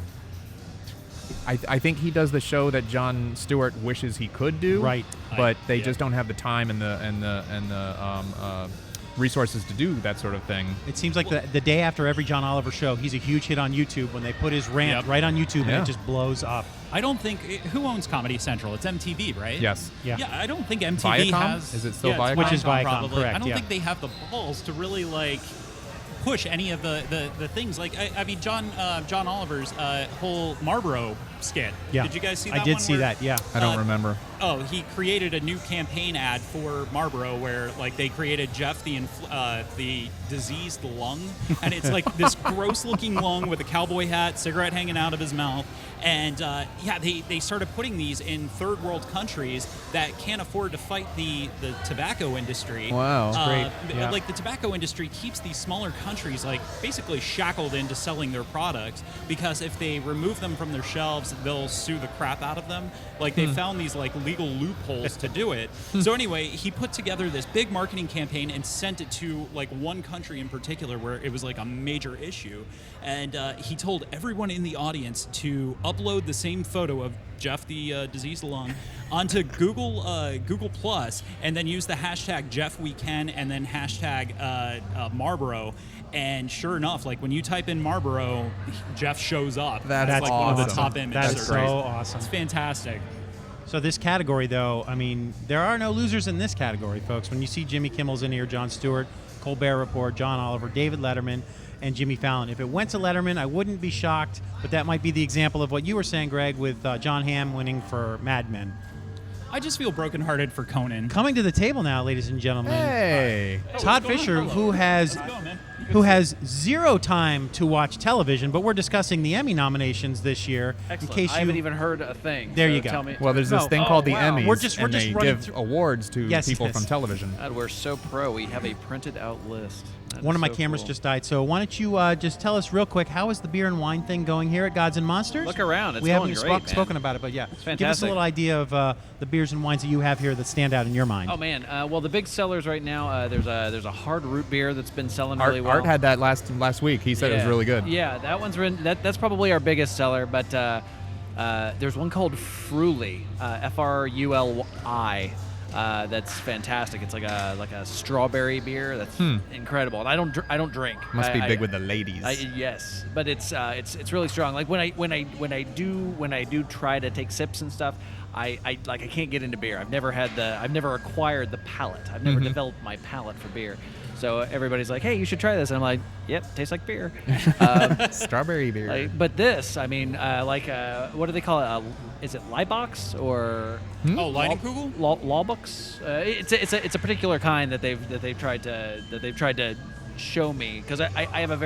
I think he does the show that Jon Stewart wishes he could do. Right. But they Yeah. just don't have the time and the resources to do that sort of thing. It seems like the day after every John Oliver show, he's a huge hit on YouTube when they put his rant Yep. right on YouTube and Yeah. it just blows up. I don't think who owns Comedy Central. It's MTV, right? Yes. Yeah. Yeah, I don't think MTV Viacom? has. Is it still yeah, it's Viacom? Which is Viacom, probably. correct, I don't yeah. think they have the balls to really like push any of the things. Like I mean, John Oliver's whole Marlboro skit. Yeah. Did you guys see that? I did one see where- that, yeah. I don't remember. Oh, he created a new campaign ad for Marlboro where, like, they created Jeff the diseased lung, and it's like this gross-looking lung with a cowboy hat, cigarette hanging out of his mouth, and they started putting these in third world countries that can't afford to fight the tobacco industry. Wow. That's great. Yeah. Like the tobacco industry keeps these smaller countries like basically shackled into selling their products because if they remove them from their shelves, they'll sue the crap out of them. Like they found these like legal loopholes to do it. So anyway, he put together this big marketing campaign and sent it to like one country in particular where it was like a major issue. And he told everyone in the audience to upload the same photo of Jeff the diseased lung onto Google Plus, and then use the hashtag JeffWeCan and then hashtag Marlboro. And sure enough, like when you type in Marlboro, Jeff shows up. That's like one of the awesome. top images. That's That's so great. awesome. It's fantastic. So this category, though, I mean, there are no losers in this category, folks. When you see Jimmy Kimmel's in here, Jon Stewart, Colbert Report, John Oliver, David Letterman, and Jimmy Fallon. If it went to Letterman, I wouldn't be shocked, but that might be the example of what you were saying, Greg, with John Hamm winning for Mad Men. I just feel brokenhearted for Conan. Coming to the table now, ladies and gentlemen, Hey. Todd what's going Fisher, on? who has How's it going, man? who has zero time to watch television, but we're discussing the Emmy nominations this year. Excellent. In case I you haven't even heard a thing. There so you go. Tell me. Well, there's this No. thing Oh, called the wow. Emmys, We're just and they running give through- awards to Yes, people yes. from television. God, we're so pro. We have a printed out list. That One is of my so cameras cool. just died, so why don't you just tell us real quick, how is the beer and wine thing going here at Gods and Monsters? Look around. It's we going haven't great, man. spoken about it, but yeah. It's Give us a fantastic. little idea of the beers and wines that you have here that stand out in your mind. Oh man. Well, the big sellers right now. There's a hard root beer that's been selling really well. Art had that last week. He said it was Yeah. really good. Yeah, that one's that's probably our biggest seller. But there's one called Fruli, Fruli. That's fantastic. It's like a strawberry beer. That's incredible. And I don't drink. Must be I- big with the ladies. Yes, but it's really strong. Like when I do try to take sips and stuff, I can't get into beer. I've never acquired the palate. I've never developed my palate for beer. So everybody's like, "Hey, you should try this," and I'm like, "Yep, tastes like beer." Strawberry beer. But this, I mean, what do they call it? Is it Liebox or Oh, Leinenkugel? Lawbucks? It's a particular kind that they've tried to show me because I have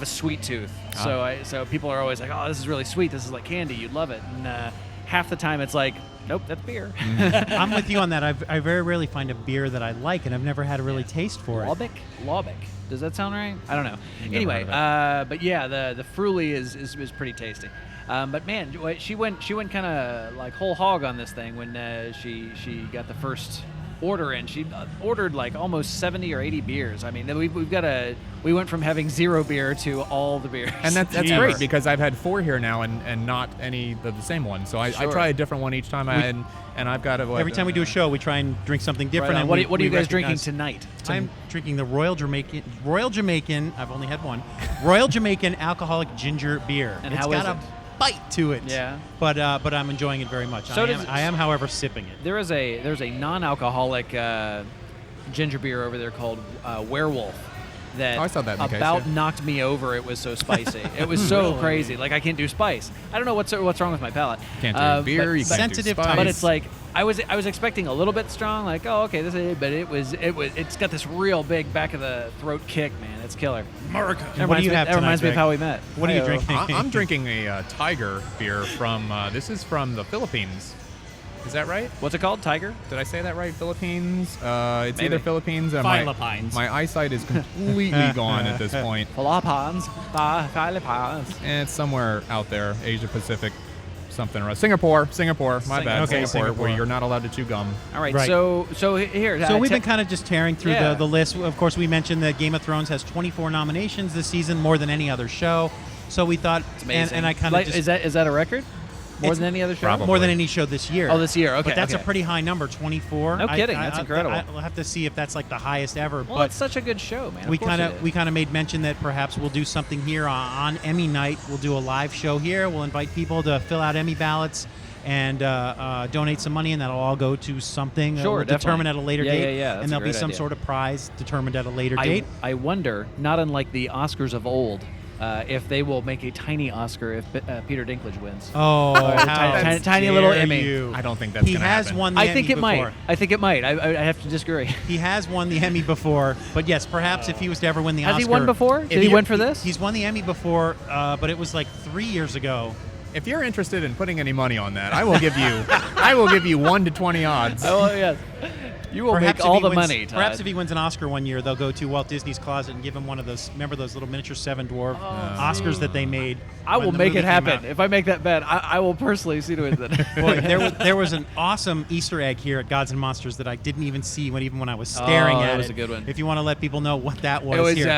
a sweet tooth. So people are always like, "Oh, this is really sweet. This is like candy. You'd love it." And half the time it's like, Nope, that's beer. I'm with you on that. I very rarely find a beer that I like, and I've never had a really taste for it. Laubeck. Does that sound right? I don't know. Never Anyway, heard of but yeah, the Fruli is pretty tasty. But man, she went kind of like whole hog on this thing when she got the first order in. She ordered like almost 70 or 80 beers. I mean, we went from having 0 beer to all the beers. And that's Jeez. great because I've had 4 here now and not any of the same one. So I try a different one each time. And I've got Every time we do a show, we try and drink something different. Right on. And What are you guys drinking recognize- tonight? I'm drinking the Royal Jamaican. I've only had one. Royal Jamaican alcoholic ginger beer. And it's how got is a it? bite to it. Yeah. But I'm enjoying it very much. So I am, however, sipping it. There's a non-alcoholic ginger beer over there called Werewolf that Oh, I saw that in the case, about yeah. knocked me over. It was so spicy. It was so Really? crazy. Like I can't do spice. I don't know what's wrong with my palate. Can't do beer. but- You can't sensitive do tongue. spice. But it's like I was expecting a little bit strong. Like okay, this is it. But it's got this real big back of the throat kick, man. It's killer. America. That What do you have That reminds me of tonight, how we met. What are you Hi-yo. drinking? I'm drinking a Tiger beer from. This is from the Philippines. Is that right? What's it called? Tiger? Did I say that right? Philippines. It's Maybe. either Philippines. Or my Philippines. eyesight is completely gone at this point. Philippines. Philippines. And it's somewhere out there, Asia Pacific, something or other. Singapore. My bad. Okay, Singapore, Singapore. where you're not allowed to chew gum. All right. Right. So here. So we've been kind of just tearing through Yeah. the list. Of course, we mentioned that Game of Thrones has 24 nominations this season, more than any other show. So we thought, It's amazing. and I kind of Like, is that a record? More It's than any other show? probably. more than any show this year. Oh, this year. Okay. But that's okay. a pretty high number, 24. No kidding, that's incredible. I'll have to see if that's like the highest ever. Well, but it's such a good show, man. we Of course kind it is. of made mention that perhaps we'll do something here on Emmy night. We'll do a live show here. We'll invite people to fill out Emmy ballots and donate some money, and that'll all go to something. Sure, we'll determine at definitely. a later Yeah, date. yeah, yeah. That's And a there'll be great some idea. sort of prize determined at a later date. I wonder, not unlike the Oscars of old, if they will make a tiny Oscar if Peter Dinklage wins. Oh, how tiny little dare Emmy. you. I don't think that's He gonna has happen. won the I Emmy think it before. might. I have to disagree. He has won the Emmy before, but yes, perhaps if he was to ever win the Has Oscar. he won before? if Did he win for this? He's won the Emmy before, but it was like 3 years ago. If you're interested in putting any money on that, I will give you 1 to 20 odds. Oh yes. You will Perhaps make if all he the wins- money, Todd. Perhaps if he wins an Oscar one year, they'll go to Walt Disney's closet and give him one of those. Remember those little miniature Seven Dwarf Oscars that they made? I when will the make movie it came happen. out? If I make that bet, I will personally see to it that. Boy, there was an awesome Easter egg here at Gods and Monsters that I didn't even see even when I was staring Oh, at that it. was a good one. If you want to let people know what that was, It was here.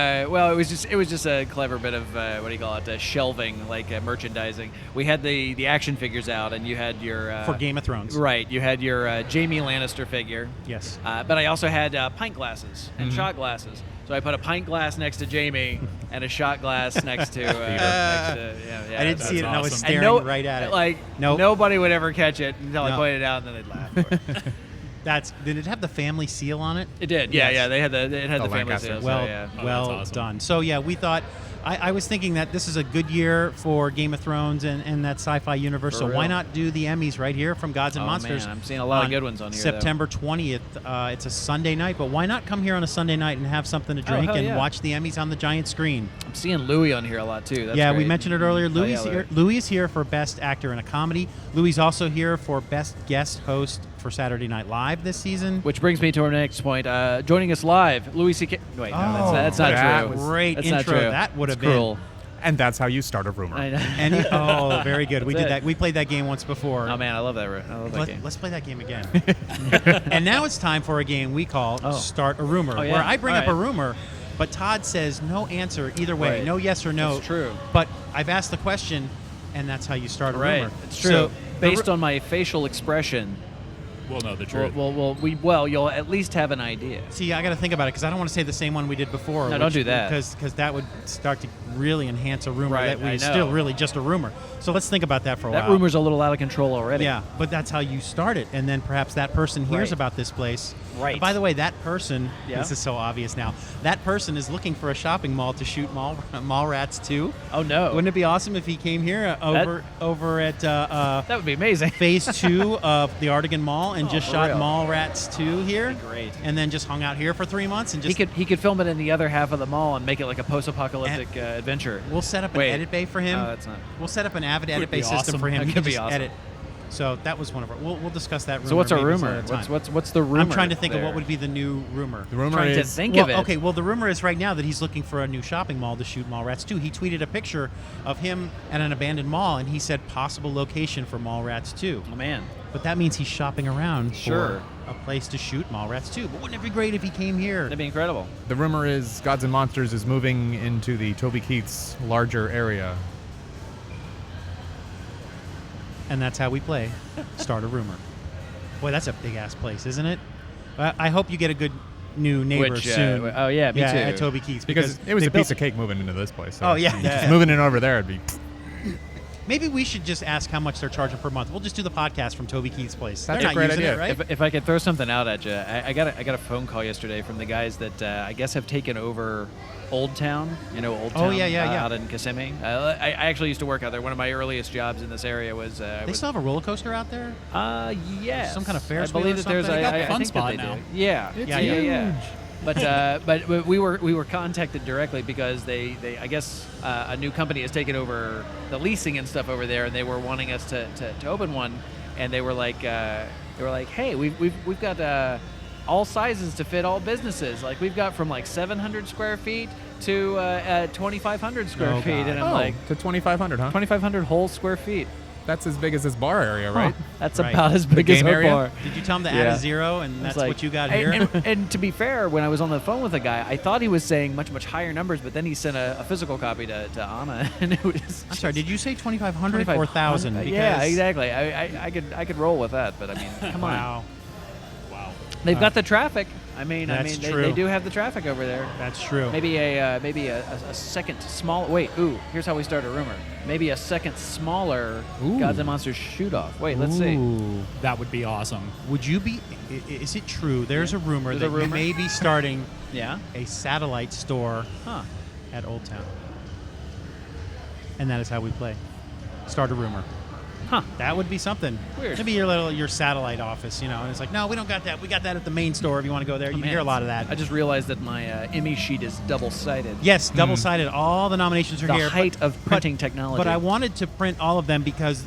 it was just a clever bit of what do you call it? Shelving, like merchandising. We had the action figures out, and you had your for Game of Thrones. right. You had your Jamie Lannister figure. Yes. But I also had pint glasses and shot glasses. So I put a pint glass next to Jamie and a shot glass next to. Yeah, I didn't see it, and I was awesome. staring right at it. Like Nope. nobody would ever catch it until I No. pointed it out, and then they'd laugh. Did it have the family seal on it? It did. Yeah, Yes. yeah. They had the family Lancaster. seal. So, Well, yeah. well that's awesome. done. So yeah, we thought. I was thinking that this is a good year for Game of Thrones and that sci-fi universe. For So real. why not do the Emmys right here from Gods and Oh, Monsters? man, I'm seeing a lot of good ones on here, though. September 20th. It's a Sunday night, but why not come here on a Sunday night and have something to drink hell and yeah. watch the Emmys on the giant screen? I'm seeing Louis on here a lot too. That's yeah, we great. mentioned it earlier. Oh, Louis yeah, here. Louis is here for Best Actor in a Comedy. Louis is also here for Best Guest Host for Saturday Night Live this season. Which brings me to our next point. Joining us live, Louis C.K. Wait, no, that's not that true. was great That's intro. Not true. That would have It's been. cruel. And that's how you start a rumor. I know. Oh, very good. We That's did it. that. We played that game once before. Oh man, I love that. I love that game. Let's play that game again. And now it's time for a game we call Oh. Start a Rumor, Oh, yeah. where I bring All up a right. rumor, but Todd says no answer either way, Right. no yes or no. That's true. But I've asked the question, and that's how you start a Right, rumor. it's true. So, Based on my facial expression, We'll know the truth. you'll at least have an idea. See, I got to think about it because I don't want to say the same one we did before. No, don't do that. Because that would start to really enhance a rumor Right, that I was know. still really just a rumor. So let's think about that for a That while. rumor's a little out of control already. Yeah, but that's how you start it, and then perhaps that person hears Right. about this place. Right. And by the way, that person, Yeah. this is so obvious now, that person is looking for a shopping mall to shoot mall rats too. Oh no. Wouldn't it be awesome if he came here over at That would be amazing. Phase 2 of the Artigan Mall and just for shot real. Mall Rats 2 here? That'd be great. And then just hung out here for 3 months and just He could film it in the other half of the mall and make it like a post-apocalyptic adventure. we'll set up an Wait. edit bay for him. Oh, that's not. We'll set up an Avid Would edit be bay system awesome. for him. That He could can be just awesome. edit. So that was one of our. We'll discuss that rumor. So what's a maybe rumor? some other time. What's the rumor? I'm trying to think of there? what would be the new rumor. The rumor Trying to is think Well, of it. okay, well, the rumor is right now that he's looking for a new shopping mall to shoot Mallrats 2. He tweeted a picture of him at an abandoned mall, and he said possible location for Mallrats 2. Oh man. But that means he's shopping around Sure. for a place to shoot Mallrats 2. But wouldn't it be great if he came here? That'd be incredible. the rumor is Gods and Monsters is moving into the Toby Keith's larger area. And that's how we play. Start a rumor. Boy, that's a big-ass place, isn't it? I hope you get a good new neighbor Which, soon. oh, yeah, me too. At Toby Keith's. Because it was they a built- piece of cake moving into this place. So Oh, yeah. just moving it over there would be. Maybe we should just ask how much they're charging per month. We'll just do the podcast from Toby Keith's place. That's They're a not great using idea. it, right? If I could throw something out at you, I got a phone call yesterday from the guys that I guess have taken over Old Town. You know Old Town? Oh, yeah. Out in Kissimmee. I actually used to work out there. One of my earliest jobs in this area was. They still have a roller coaster out there? Yes. Some kind of Ferris I believe wheel or that there's. something? They got I the fun think spot that they now. do. Yeah. It's Yeah. But we were contacted directly because they I guess a new company has taken over the leasing and stuff over there, and they were wanting us to open one, and they were like hey, we've got all sizes to fit all businesses. Like we've got from like 700 square feet to 2,500 square Oh, feet, God. and I'm like to 2,500, huh? 2,500 whole square feet. That's as big as this bar area, right? That's Right. about as big as game our area? bar. Did you tell him to add Yeah. a zero and It's that's like- what you got here? And to be fair, when I was on the phone with the guy, I thought he was saying much higher numbers, but then he sent a physical copy to Anna, and it was. I'm sorry, did you say 2,500 or 2,500? 1,000? Yeah, exactly. I could roll with that, but I mean, come on. Wow. They've got the traffic. I mean, That's they true. do have the traffic over there. That's true. Maybe a second small. Wait, here's how we start a rumor. Maybe a second smaller Ooh. Gods and Monsters shoot off. Wait, let's see. Ooh. That would be awesome. Would you be? Is it true? There's a rumor There's that a rumor? you may be starting Yeah. a satellite store Huh. at Old Town, and that is how we play. Start a rumor. Huh. That would be something. Weird. Maybe your satellite office, and it's like, no, we don't got that. We got that at the main store. If you want to go there, you Oh, can man. hear a lot of that. I just realized that my Emmy sheet is double-sided. Yes, double-sided. All the nominations are The here. height of printing technology. But I wanted to print all of them because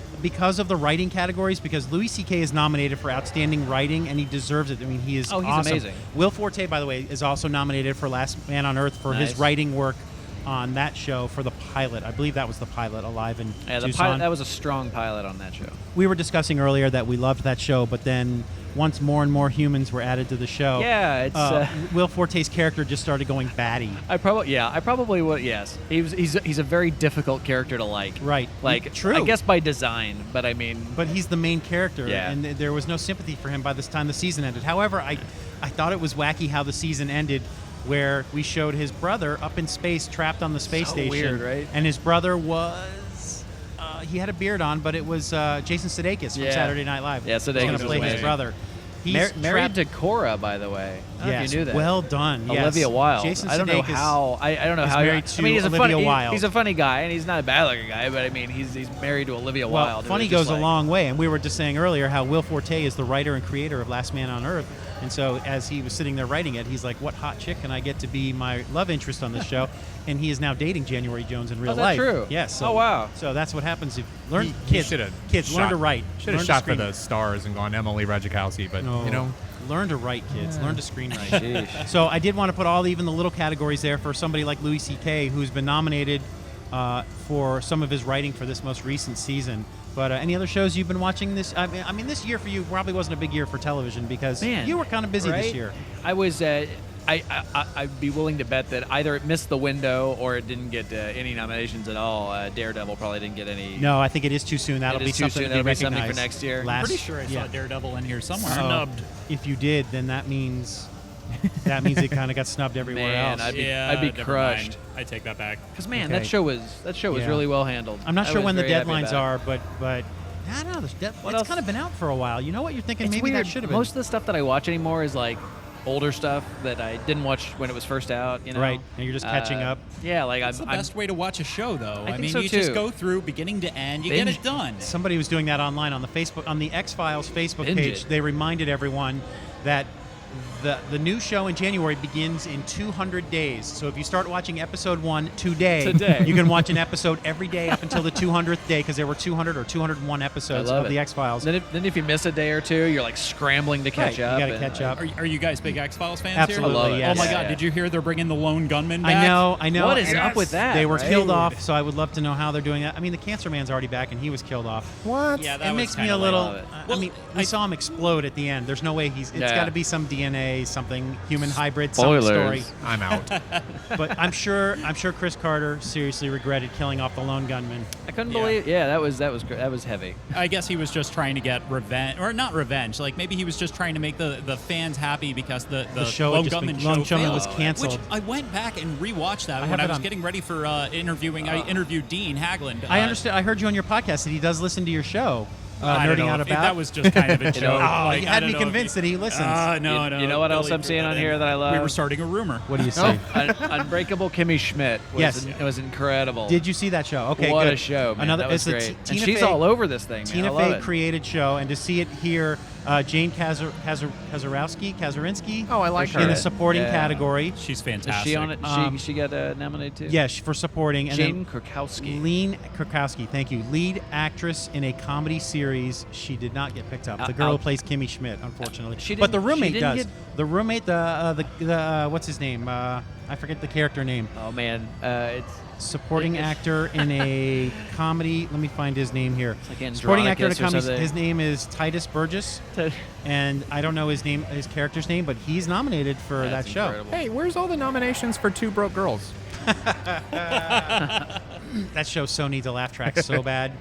of the writing categories, because Louis C.K. is nominated for Outstanding Writing, and he deserves it. I mean, he is Oh, he's awesome. amazing. Will Forte, by the way, is also nominated for Last Man on Earth for his Nice. writing work on that show for the pilot. I believe that was the pilot, Alive in Yeah, the Tucson. pilot, that was a strong pilot on that show. We were discussing earlier that we loved that show, but then once more and more humans were added to the show, Yeah, it's. Will Forte's character just started going batty. I probably would. Yes, he's a very difficult character to like. Right. Like, True. I guess by design, but I mean. But he's the main character, Yeah. and there was no sympathy for him by this time the season ended. However, I thought it was wacky how the season ended, where we showed his brother up in space, trapped on the space So station. weird, right? And his brother was, he had a beard on, but it was Jason Sudeikis from Yeah. Saturday Night Live. Yeah, He's Sudeikis going was to play his amazing. brother. He's Married trapped- to Cora, by the way. I don't know Yes, if you knew that. well done. Yes. Olivia Wilde. Jason I don't know Sudeikis how. I don't know is how. married I mean, to he's a Olivia funny. Wilde. He's a funny guy, and he's not a bad looking guy. But I mean, he's married to Olivia Well, Wilde. funny It was just goes a like- long way, and we were just saying earlier how Will Forte is the writer and creator of Last Man on Earth, and so as he was sitting there writing it, he's like, "What hot chick can I get to be my love interest on this show?" And he is now dating January Jones in real is that life. true? Yes. So, Oh, wow. So that's what happens if He kids should've kids learn shot- to write. Should Learn have to shot for screenwrite. the stars and gone Emily Ratajkowski, but No. you know, Learn to write, kids. Learn to screenwrite. Sheesh. So I did want to put even the little categories there for somebody like Louis C.K., who's been nominated for some of his writing for this most recent season. But any other shows you've been watching this? I mean, this year for you probably wasn't a big year for television because Man, you were kind of busy this right? year. I was. I'd be willing to bet that either it missed the window or it didn't get any nominations at all. Daredevil probably didn't get any. No, I think it is too soon. That'll It be is too something soon. to be That'll be something for recognized next year. I'm Last- Pretty sure I saw yeah. Daredevil in here somewhere. Snubbed. If you did, then that means it kind of got snubbed everywhere Man, else. I'd be never crushed. mind. I take that back. Because man, Okay. that show was Yeah. really well handled. I'm not I sure was when the very happy deadlines about it. are, but I don't know. What It's else? kind of been out for a while. You know what? You're thinking It's maybe weird. that should have been. Most of the stuff that I watch anymore is like older stuff that I didn't watch when it was first out. You know, Right, and you're just catching up. Yeah, like That's the I'm best way to watch a show, though. I think mean, so, you just too. go through beginning to end. You Binge. get it done. Somebody was doing that online on the X-Files Facebook Binge page. it. They reminded everyone that The new show in January begins in 200 days. So if you start watching episode 1 today, you can watch an episode every day up until the 200th day, because there were 200 or 201 episodes of the X-Files. Then if you miss a day or two, you're like scrambling to catch up. You got to catch up. Are you guys big X-Files fans Absolutely, here? I love it. yes. Oh my God! Yeah. Did you hear they're bringing the lone gunman back? I know. What is And up with that? They were right? killed off, so I would love to know how they're doing that. I mean, the Cancer Man's already back, and he was killed off. What? Yeah, that It was makes me kinda a little. lame. I Well, mean, we saw him explode at the end. There's no way it's Yeah. got to be some DNA, something human hybrid, some story. I'm out. But I'm sure Chris Carter seriously regretted killing off the lone gunman. I couldn't Yeah. believe. Yeah, that was great. That was heavy. I guess he was just trying to get revenge, or not revenge. Like maybe he was just trying to make the fans happy because the show had Lone just Gunman been- show Lone Gunman failed. was canceled. Which I went back and rewatched that I have when I it was on- getting ready for interviewing. I interviewed Dean Hagland. I understand. I heard you on your podcast that he does listen to your show. I don't Nerding know Out if About. That was just kind of a joke. know, Like, you I had don't me know if convinced that he listens. No. You know what else Billy I'm seeing put on that here in. that I love? We were starting a rumor. What do you say? Unbreakable Kimmy Schmidt. Yes. It was incredible. Did you see that show? Okay, what good. a show, man. Another, that was it's a great. And Tina she's Fey- all over this thing, man. Tina I love Fey it. created show, and to see it here, Jane Kazurinsky Oh, I like her. in a supporting Yeah. category. She's Is fantastic. she on it? She got nominated too? Yeah, for supporting. And Jane then Krakowski. Lean Krakowski, thank you. Lead actress in a comedy series. She did not get picked up. The girl who plays Kimmy Schmidt, unfortunately. She But the didn't- she roommate didn't does. The roommate, the what's his name? I forget the character name. Oh man, it's Supporting actor in a comedy. Let me find his name here. like Supporting actor in a Andronicus or comedy. something. His name is Titus Burgess, and I don't know his character's name, but he's nominated for that That's show. incredible. Hey, where's all the nominations for Two Broke Girls? That show so needs a laugh track so bad.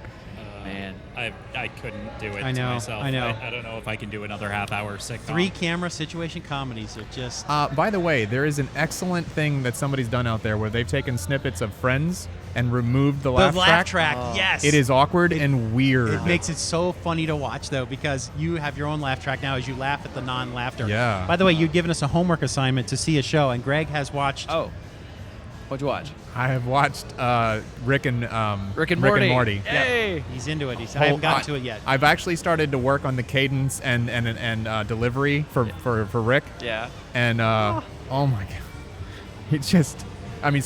Man. I couldn't do it I know, to myself. I know. I don't know if I can do another half-hour sitcom. 3 camera situation comedies are just. By the way, there is an excellent thing that somebody's done out there where they've taken snippets of Friends and removed the laugh track. Yes. It is awkward and weird. It makes it so funny to watch, though, because you have your own laugh track now as you laugh at the non-laughter. Yeah. By the way, you'd given us a homework assignment to see a show, and Greg has watched. Oh, what'd you watch? I have watched Rick and Morty. Hey. He's into it. I haven't gotten to it yet. I've actually started to work on the cadence and delivery for Rick. Yeah. And oh my god, it's just. I mean,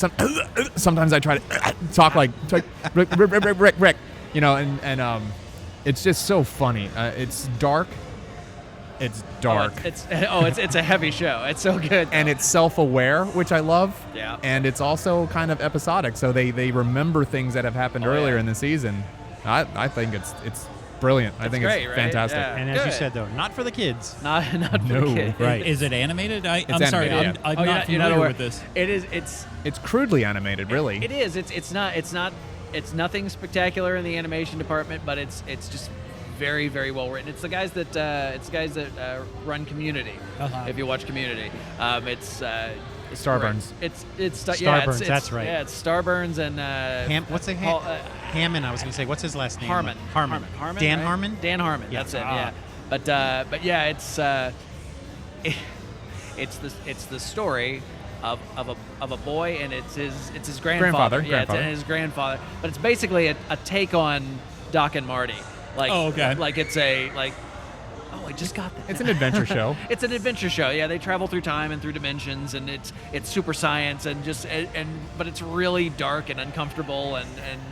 sometimes I try to talk like Rick, you know, and it's just so funny. It's dark. It's dark. It's a heavy show. It's so good. And it's self-aware, which I love. Yeah. And it's also kind of episodic, so they remember things that have happened earlier yeah. in the season. I think it's brilliant. I think great, it's right? fantastic. Yeah. And as you Good. said, though, not for the kids. not for No, the kids. right. Is it animated? I'm It's sorry. animated, I'm Oh, not you're not familiar aware. with this. It is. It's crudely animated, really. It is. It's nothing spectacular in the animation department, but it's just very, very well written. It's the guys that run Community. Uh-huh. If you watch Community, it's Starburns. It's Starburns, that's right. Yeah, it's Starburns and What's the Paul, Hammond? I was going to say, what's his last name? Harmon. Harmon. Dan right? Harmon. Dan Harmon. Yeah. That's it. Ah. Yeah. But yeah, it's the story of a boy, and it's his grandfather. Yeah, Grandfather. it's his grandfather. But it's basically a take on Doc and Marty. Like, Oh, okay. Like it's a like. Oh, I just got that. It's an adventure show. It's an adventure show. Yeah, they travel through time and through dimensions, and it's super science and but it's really dark and uncomfortable and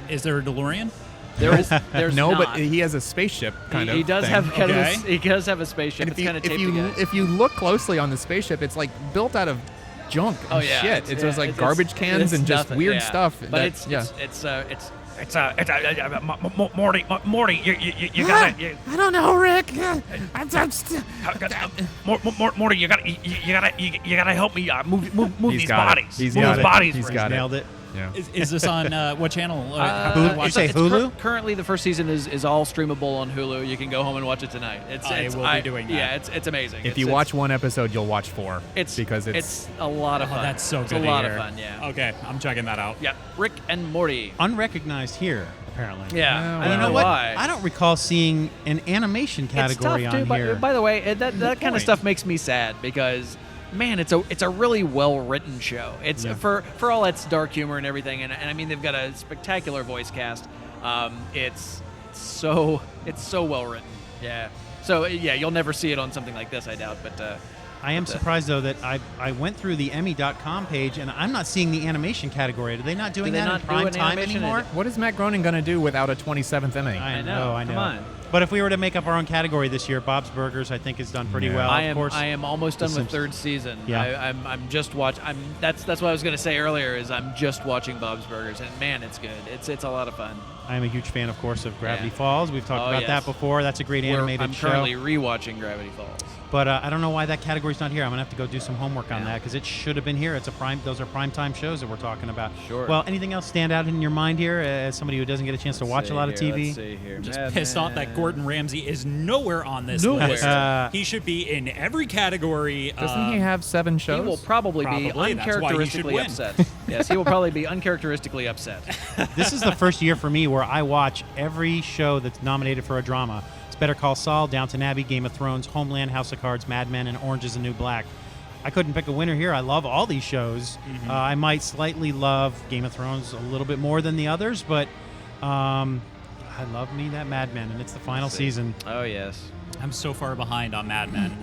Is there a DeLorean? there's No, not. but he has a spaceship kind of. He does thing. have kind Okay. of he does have a spaceship. And It's kind of taped if together. you look closely on the spaceship, it's like built out of junk and Oh yeah, shit. It's just like garbage cans it's and just nothing, weird yeah. stuff. But that- Morty, you gotta. I don't know, Rick. Morty, you gotta help me move He's these got it. bodies. He's move got these it. bodies. He's Rick. got it. Nailed it. Yeah. Is this on what channel? Hulu? You say Hulu? Currently, the first season is all streamable on Hulu. You can go home and watch it tonight. I will be doing that. Yeah, it's amazing. If you watch one episode, you'll watch 4. it's because it's a lot of Oh, fun. that's so It's good. a to lot hear. of fun. Yeah. Okay, I'm checking that out. Yeah. Rick and Morty. Unrecognized here, apparently. Yeah. Well, I And don't you know know what? why. I don't recall seeing an animation category it's tough on too. here. By the way, that kind point. of stuff makes me sad because, man, it's a really well written show. It's Yeah. for all its dark humor and everything, and I mean they've got a spectacular voice cast. It's so well written. Yeah. So yeah, you'll never see it on something like this, I doubt. But I am surprised, though, that I went through the Emmy.com page, and I'm not seeing the animation category. Are they not doing that in prime time anymore? What is Matt Groening going to do without a 27th Emmy? I know. Come on. But if we were to make up our own category this year, Bob's Burgers, I think, has done pretty well. I Of course, am almost done with third season. Yeah. I'm just that's what I was going to say earlier. Is I'm just watching Bob's Burgers, and man, it's good. It's a lot of fun. I'm a huge fan, of course, of Gravity Falls. We've talked about that before. That's a great animated show. I'm currently rewatching Gravity Falls. But I don't know why that category's not here. I'm gonna have to go do some homework on that because it should have been here. Those are primetime shows that we're talking about. Sure. Well, anything else stand out in your mind here as somebody who doesn't get a chance to watch a lot of TV? Let's see here. Just pissed off that Gordon Ramsay is nowhere on this list. He He should be in every category. Doesn't he have 7 He shows? will probably be Probably. That's why he should uncharacteristically win. upset. Yes, he will probably be uncharacteristically upset. This is the first year for me where I watch every show that's nominated for a drama. It's Better Call Saul, Downton Abbey, Game of Thrones, Homeland, House of Cards, Mad Men, and Orange is the New Black. I couldn't pick a winner here. I love all these shows. I might slightly love Game of Thrones a little bit more than the others, but I love me that Mad Men, and it's the final season. Oh yes. I'm so far behind on Mad Men.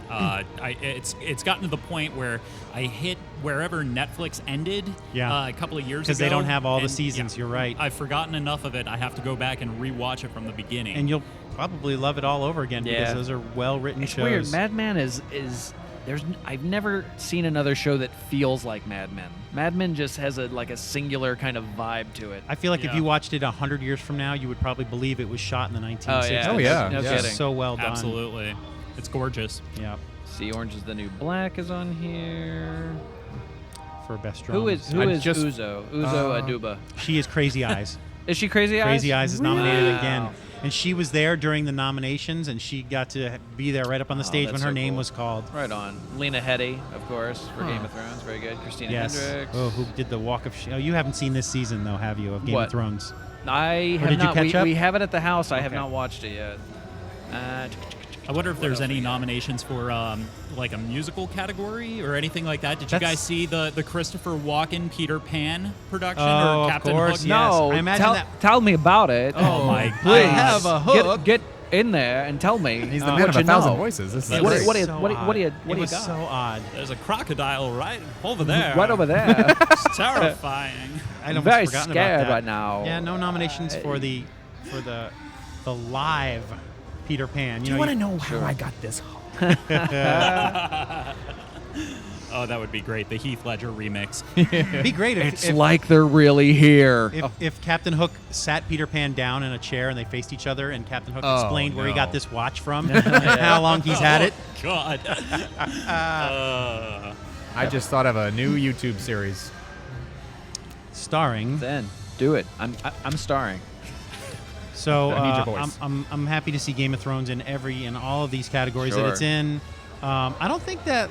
It's gotten to the point where I hit wherever Netflix ended a couple of years ago. Because they don't have all the and, seasons, you're right. I've forgotten enough of it. I have to go back and rewatch it from the beginning. And you'll probably love it all over again because those are well-written It's shows. weird. Mad Men is I've never seen another show that feels like Mad Men. Mad Men just has a singular kind of vibe to it. I feel like if Yeah. you watched it 100 years from now, you would probably believe it was shot in the 1960s. Oh, yeah. No Yeah. kidding. So well done. Absolutely. It's gorgeous. Yeah, See, Orange is the New Black is on here. for best drama. Who is just- Uzo? Uzo Aduba. She is Crazy Eyes. Is she Crazy Eyes? Crazy Eyes is nominated Wow. again. And she was there during the nominations, and she got to be there right up on the stage when that's her so name cool. was called. Right on. Lena Headey, of course, for Game of Thrones. Very good. Christina Yes. Hendricks. Oh, who did the Walk of Shame? Oh, you haven't seen this season, though, have you, of Game What? of Thrones? I have did you not. catch up? We have it at the house. I have Okay. not watched it yet. I wonder if there's else any we got? nominations for like a musical category or anything like that. Did you That's- guys see the Christopher Walken Peter Pan production Oh, or of Captain course, Hook? yes. No, I imagine that- tell me about it. Oh my Please. God. have a hook. Get in there and tell me. He's the what man of you 1,000 know. voices. This is It What was do- great. what do you- so what do you- odd. what do you- what It do you was got? so odd. There's a crocodile right over there. Right over there. It's terrifying. I'd I'm almost very forgotten scared about that. right now. Yeah, no nominations for the live Peter Pan. Do you want to know how I got this hook? Oh, that would be great. The Heath Ledger remix. It'd be great It's if, like they're really here. if Captain Hook sat Peter Pan down in a chair and they faced each other, and Captain Hook Oh, explained where he no. got this watch from, and how long he's had it. God. I just thought of a new YouTube series. Starring. Then do it. I'm starring. So I need your voice. I'm happy to see Game of Thrones in all of these categories that Sure. it's in. I don't think that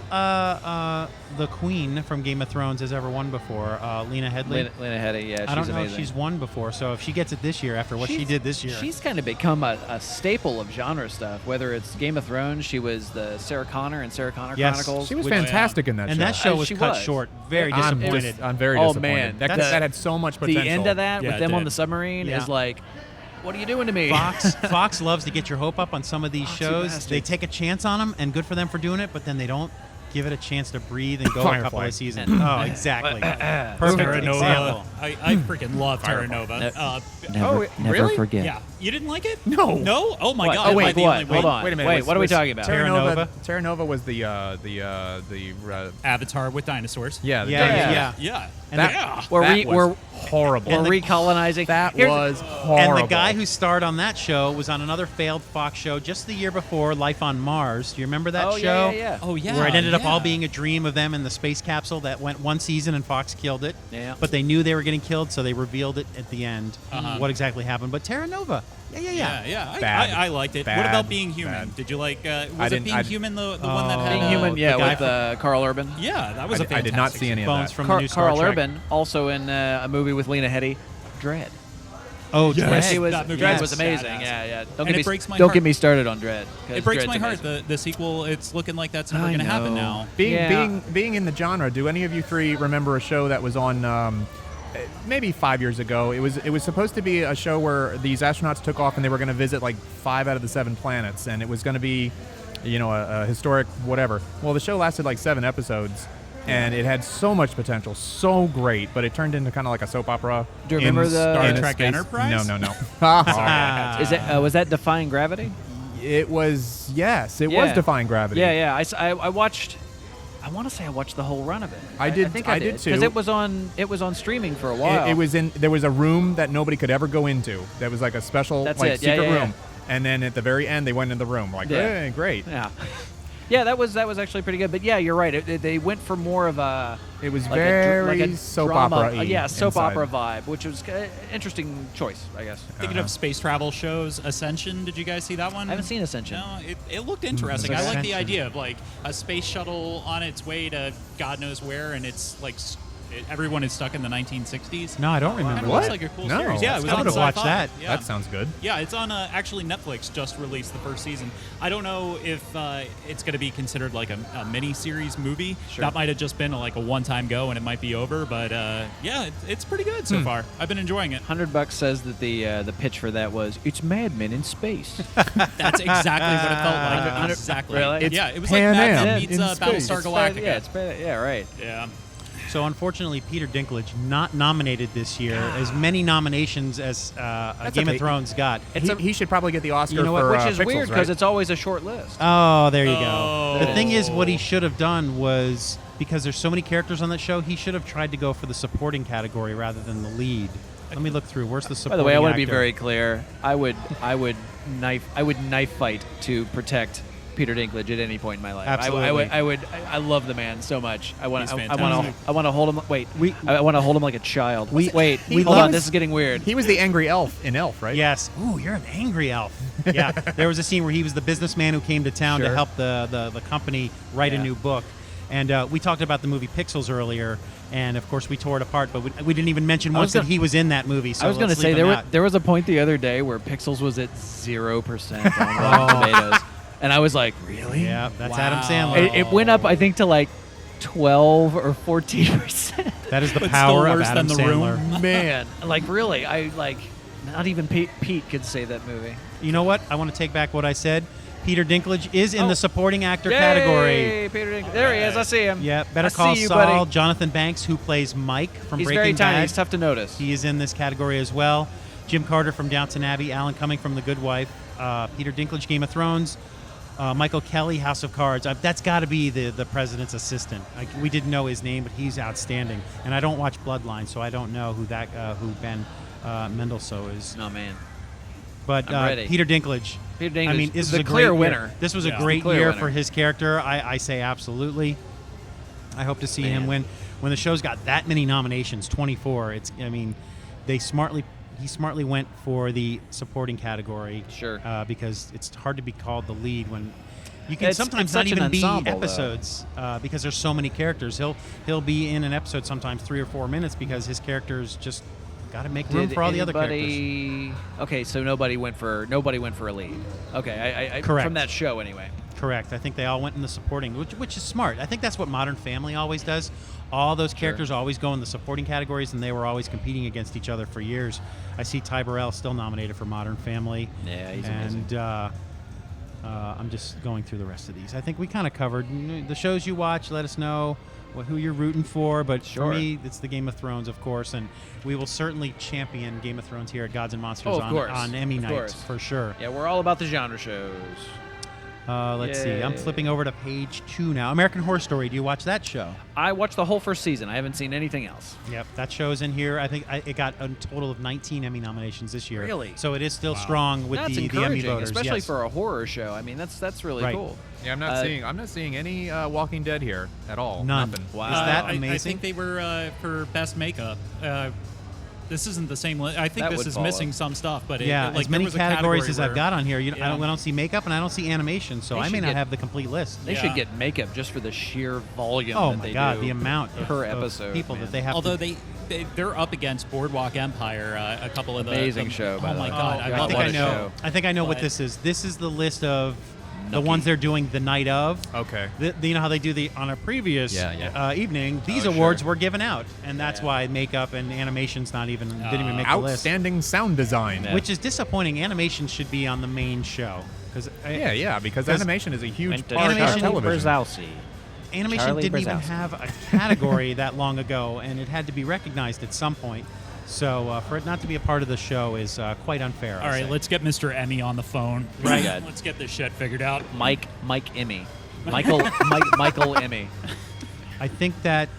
the Queen from Game of Thrones has ever won before. Lena Headey. Lena Headey, yeah, she's I don't know amazing. if she's won before. So if she gets it this year after what she did this year, She's kind of become a staple of genre stuff. Whether it's Game of Thrones, she was the Sarah Connor in Sarah Connor Yes. Chronicles. She was Which- fantastic in that and show. that show was She cut was. short. Very I'm disappointed. very Oh, disappointed. man. That had so much potential. the end of that Yeah, with it them on did. the submarine Yeah. is like, what are you doing to me? Fox loves to get your hope up on some of these Foxy shows. bastards. They take a chance on them, and good for them for doing it, but then they don't give it a chance to breathe and go a couple Firefly. of seasons. Oh, exactly. Perfect Terra example. Nova. I freaking love Terra Nova. Never, really? forget. Yeah. You didn't like it? No. No? Oh my What? God. Oh am I wait, the what? only Hold one? on. Wait a minute. Wait, what are we talking about? Terra Nova? Terra Nova was the Avatar with dinosaurs. yeah. the Yeah, dinosaur. yeah. Yeah. And yeah. We're was horrible. we're recolonizing. That Here's- was And horrible. the guy who starred on that show was on another failed Fox show just the year before, Life on Mars. Do you remember that Oh, show? yeah. Oh, yeah. Where it ended up yeah. all being a dream of them in the space capsule that went one season and Fox killed it. Yeah. But they knew they were getting killed, so they revealed it at the end Uh-huh. what exactly happened. But Terra Nova. Yeah. Bad. I liked it. What Bad. about Being Human? Bad. Did you like? I Was it didn't- Being I- Human the one that had Being Human, yeah, guy with Carl Urban. Yeah, that was a I fantastic. did not see any of Bones that. from the new Star Carl Trek. Urban, also in a movie with Lena Headey, Dread. Oh, Yes. Dread. He was, that movie Dread was was amazing. badass. Yeah. And it breaks my don't heart. get me started on Dread. 'cause It breaks Dread's my heart. amazing. The sequel. It's looking like that's never I going to happen know. now. Being in the genre, do any of you three remember a show that was on maybe 5 years ago? It was supposed to be a show where these astronauts took off and they were going to visit like 5 out of the 7 planets, and it was going to be a historic whatever. Well, the show lasted like 7 episodes, and it had so much potential, so great, but it turned into kind of like a soap opera. Do you remember the Star in a Trek space- Enterprise? No. Is it was that Defying Gravity? It was was Defying Gravity. Yeah. I watched. I want to say I watched the whole run of it. I did think too. because it was on streaming for a while. It was in. There was a room that nobody could ever go into. That was like a special That's like it. Yeah, secret yeah, yeah. room. And then at the very end, they went in the room. Like, Yeah. hey, great. Yeah. Yeah, that was actually pretty good. But yeah, you're right. They went for more of a. It was like very a soap drama, opera-y yeah, soap inside. opera vibe, which was an interesting choice, I guess. Thinking of space travel shows, Ascension. Did you guys see that one? I haven't seen Ascension. No, it looked interesting. I like the Ascension. idea of like a space shuttle on its way to God knows where, and it's like everyone is stuck in the 1960s. No, I don't remember. Kinda What? looks like a cool No. series. Yeah, it was I on would've watched Sci-Fi. that. Yeah. That sounds good. Yeah, it's on actually Netflix just released the first season. I don't know if it's going to be considered like a mini-series movie. Sure. That might have just been like a one-time go and it might be over, but yeah, it's pretty good so far. I've been enjoying it. $100 says that the pitch for that was it's Mad Men in space. That's exactly what it felt like. Exactly. Really? It's Yeah, it was Pan like Mad Am Men meets in Battlestar space. Galactica. Yeah, right. Yeah. So unfortunately, Peter Dinklage not nominated this year. As many nominations as Game of okay. Thrones got. He should probably get the Oscar You know what, for Which is Pixels, weird right? because it's always a short list. Oh, there you Oh. go. The thing is, what he should have done was, because there's so many characters on that show, he should have tried to go for the supporting category rather than the lead. Let me look through. Where's the By supporting the way, I want to be actor? very clear. I would knife fight to protect Peter Dinklage at any point in my life. Absolutely. I love the man so much. I want He's to fantastic. I want to hold him. Wait, We- I want to hold him like a child. Wait, we hold love- on. This is getting weird. He was the angry elf in Elf, right? Yes. Ooh, you're an angry elf. Yeah. There was a scene where he was the businessman who came to town to Sure. help the company write a Yeah. new book. And we talked about the movie Pixels earlier, and of course we tore it apart, but we didn't even mention once that he was in that movie. So I was going to let's say leave him out. there was a point the other day where Pixels was at 0% on Rotten Tomatoes, and I was like, really? Yeah, that's Wow. Adam Sandler. It went up, I think, to like 12 or 14%. That is the But power still of worse Adam than The Room. Sandler. Man, like really, not even Pete could say that movie. You know what? I want to take back what I said. Peter Dinklage is in Oh. the supporting actor category. Yay, Peter Dinklage. There he is. I see him. Yeah, Better I Call see you, Saul. buddy. Jonathan Banks, who plays Mike from He's Breaking very tiny. Bad. He's tough to notice. He is in this category as well. Jim Carter from Downton Abbey. Alan Cumming from The Good Wife. Peter Dinklage, Game of Thrones. Michael Kelly, House of Cards. That's got to be the president's assistant. We didn't know his name, but he's outstanding. And I don't watch Bloodline, so I don't know who Ben Mendelsohn is. Oh man, But I'm ready. Peter Dinklage. Peter Dinklage I mean, this is is the a clear great winner. Year. This was a Yeah. great Clear year winner. for his character. I say absolutely. I hope to see him Man. win. When the show's got that many nominations, 24. He smartly went for the supporting category. Sure. Because it's hard to be called the lead when you can It's sometimes such not an even be ensemble, though. episodes because there's so many characters. He'll be in an episode sometimes 3 or 4 minutes because his characters just got to make room for all the other characters. Okay, so nobody went for a lead. Okay, I Correct. from that show anyway. Correct. I think they all went in the supporting, which is smart. I think that's what Modern Family always does. All those characters always go in the supporting categories, and they were always competing against each other for years. I see Ty Burrell still nominated for Modern Family. Yeah, he's amazing. And I'm just going through the rest of these. I think we kind of covered the shows you watch. Let us know who you're rooting for. But Sure. for me, it's the Game of Thrones, of course, and we will certainly champion Game of Thrones here at Gods and Monsters Oh, of course. on Emmy Of night course. for sure. Yeah, we're all about the genre shows. Let's see. I'm Yay. flipping over to page 2 now. American Horror Story. Do you watch that show? I watched the whole first season. I haven't seen anything else. Yep, that show is in here. I think it got a total of 19 Emmy nominations this year. Really? So it is still strong with That's the Emmy encouraging, voters, especially yes. for a horror show. I mean, that's really Right. cool. Yeah, I'm not seeing any Walking Dead here at all. None. Nothing. Wow. Is that I amazing? think they were for best makeup. This isn't the same. I think That this would is follow. missing some stuff, but Yeah, like as many there was a categories category as I've where- got on here. I Yeah. don't see makeup and I don't see animation, so They I may should not get- have the complete list. They Yeah. should get makeup just for the sheer volume. Oh that my they God, do the amount per of episode, people man. that they have. Although to, they're up against Boardwalk Empire, a couple of Amazing the show, by Oh the my way. God, Oh, I God, love what I a that know. show. I think I know what But- this is. This is the list of the Nucky. ones they're doing the night of. Okay. You know how they do on a previous evening. These Oh, awards sure. were given out, and that's Yeah. why makeup and animation's didn't even make the list. Outstanding sound design. Yeah. Which is disappointing. Animation should be on the main show. Because because animation is a huge part Animation- of television. animation Charlie didn't even Brzezowski. have a category that long ago, and it had to be recognized at some point. So for it not to be a part of the show is quite unfair. All right, let's get Mr. Emmy on the phone. Right. Let's get this shit figured out. Mike Emmy. Michael Emmy. I think that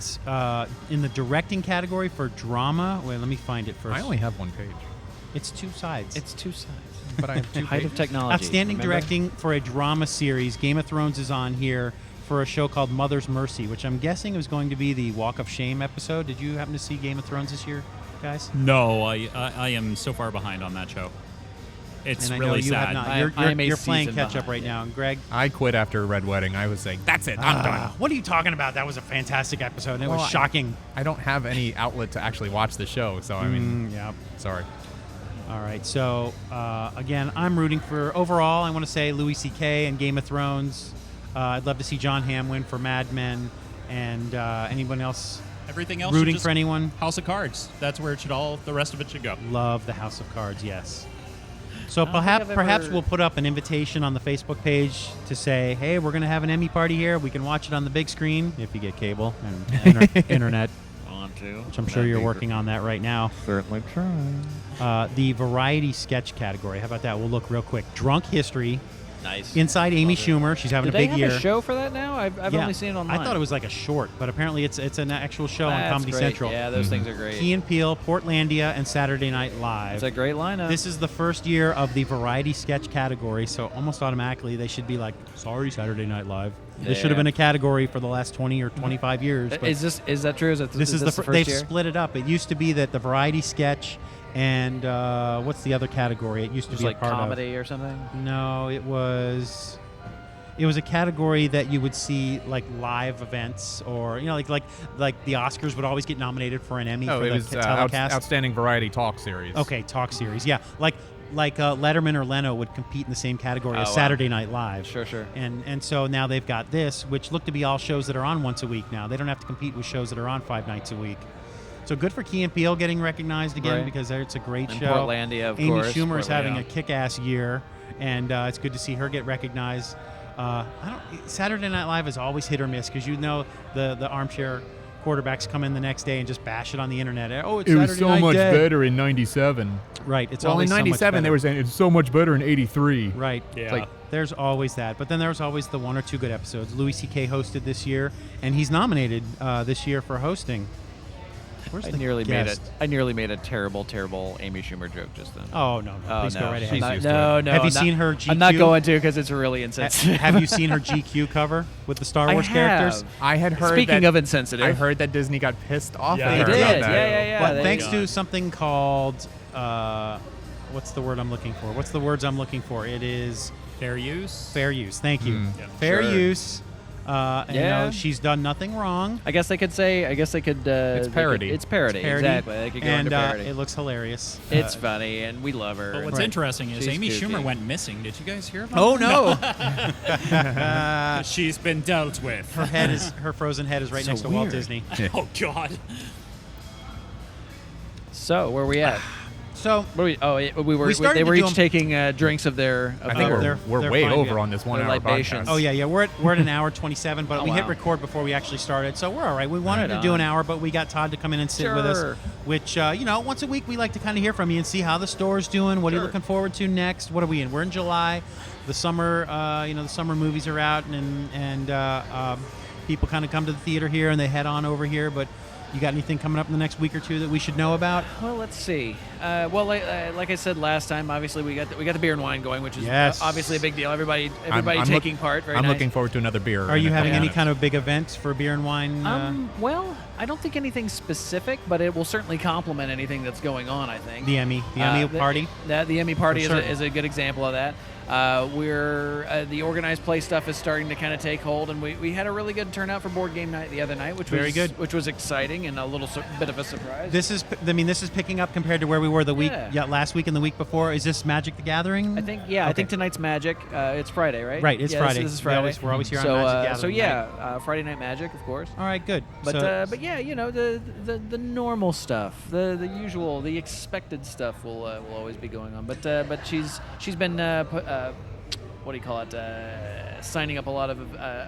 in the directing category for drama, wait, let me find it first. I only have one page, It's 2 sides. It's 2 sides. but I have 2 Height of pages. technology. Outstanding remember? directing for a drama series. Game of Thrones is on here for a show called Mother's Mercy, which I'm guessing was going to be the Walk of Shame episode. Did you happen to see Game of Thrones this year, guys? No, I am so far behind on that show. It's And I know really you sad. have not. I- You're, I am a you're playing season catch up behind, right yeah. now. And Greg, I quit after Red Wedding. I was saying, that's it. I'm done. what are you talking about? That was a fantastic episode. And it was shocking. I don't have any outlet to actually watch the show, so I mean, Yeah. sorry. All right. So, again, I'm rooting for, overall, I want to say Louis C.K. and Game of Thrones. I'd love to see John Hamm win for Mad Men. And anyone else Everything else rooting should just for anyone? House of Cards. That's where it should all. The rest of it should go. Love the House of Cards, yes. So don't think perhaps I've perhaps ever- we'll put up an invitation on the Facebook page to say, hey, we're going to have an Emmy party here. We can watch it on the big screen if you get cable and internet, Want to? which I'm sure you're working on that right now. Certainly trying. The variety sketch category. How about that? We'll look real quick. Drunk History. Nice. Inside Amy Love it. Schumer. She's having Did a they big have year. a show for that now? I've Yeah. only seen it online. I thought it was like a short, but apparently it's an actual show on That's Comedy great. Central. Yeah, those things are great. Key and Peele, Portlandia, and Saturday Night Live. It's a great lineup. This is the first year of the variety sketch category, so almost automatically they should be like, sorry, Saturday Night Live. This should have been a category for the last 20 or 25 years. But Is that true? this is the the first they've year? split it up. It used to be that the variety sketch and what's the other category? It used to Just be like a part comedy or something. of. No, it was a category that you would see like live events, or like the Oscars would always get nominated for an Emmy Oh, for it the was telecast. Outstanding Variety Talk Series. Okay, talk series. Yeah, like Letterman or Leno would compete in the same category as wow. Saturday Night Live. Sure. And so now they've got this, which look to be all shows that are on once a week now. They don't have to compete with shows that are on 5 nights a week. So good for Key and Peele getting recognized again, Right. because it's a great And show. Portlandia, of Amy course. Schumer is having a Portlandia. kick-ass year, and it's good to see her get recognized. Saturday Night Live is always hit or miss, because the armchair quarterbacks come in the next day and just bash it on the internet. Oh, it's It was Saturday so Night much Day. better in '97. Right. It's Well, in always so much '97 they better. were saying it's so much better in '83. Right. Yeah. Like, there's always that. But then there's always the one or two good episodes. Louis C.K. hosted this year, and he's nominated this year for hosting. Where's I the nearly guest? made a terrible Amy Schumer joke just then. Oh, no. Please no. go right ahead. She's Not- used to no, it. no. Have you I'm not- seen her GQ? I'm not going to because it's really insensitive. Have you seen her GQ cover with the Star I Wars characters? have. I had heard Speaking that, of insensitive, I heard that Disney got pissed off Yeah, at they her did. about Yeah, that. yeah. But they- thanks to something called, what's the word I'm looking for? What's the words I'm looking for? It is Fair use. fair use. Thank you. Yeah. Fair Sure. use. And, Yeah. she's done nothing wrong. I guess they could. It's parody. It's parody. Parody. Exactly. They could go And into parody. it looks hilarious. It's funny, and we love her. But what's Right. interesting is She's Amy kooky. Schumer went missing. Did you guys hear about Oh that? no! She's been dealt with. her frozen head is right So next to Walt weird. Disney. Oh, God. So where are we at? So What are we? Oh, we were. We started They were to do each taking drinks of their. I think they're we're way fine, over yeah. on this 1 Their hour libations. podcast. oh yeah, we're at an hour 27, but Oh, we hit wow. record before we actually started, so we're all right. We wanted Right to do an on. hour, but we got Todd to come in and sit with Sure. us. Which once a week we like to kind of hear from you and see how the store's doing. What are you Sure. looking forward to next? What are we in? We're in July. The summer, the summer movies are out, and people kind of come to the theater here and they head on over here. But you got anything coming up in the next week or two that we should know about? Well, let's see. Like I said last time, obviously we got the beer and wine going, which is Yes. obviously a big deal. Everybody I'm taking part. Very I'm nice. looking forward to another beer. Are you in a having couple any minutes. kind of big events for beer and wine? Well, I don't think anything specific, but it will certainly complement anything that's going on. I think the Emmy party? The Emmy party For sure. is a good example of that. The organized play stuff is starting to kind of take hold, and we had a really good turnout for board game night the other night, which Very was good. which was exciting and a little bit of a surprise. This is picking up compared to where we were last week and the week before. Is this Magic the Gathering? I think tonight's Magic. It's Friday, right? Right, it's Yeah, Friday. This is Friday. We're always here on so, Magic Gathering Friday night Magic, of course. All right, good. But So- but yeah, the normal stuff, the usual, the expected stuff will always be going on. But she's been what do you call it? Signing up a lot of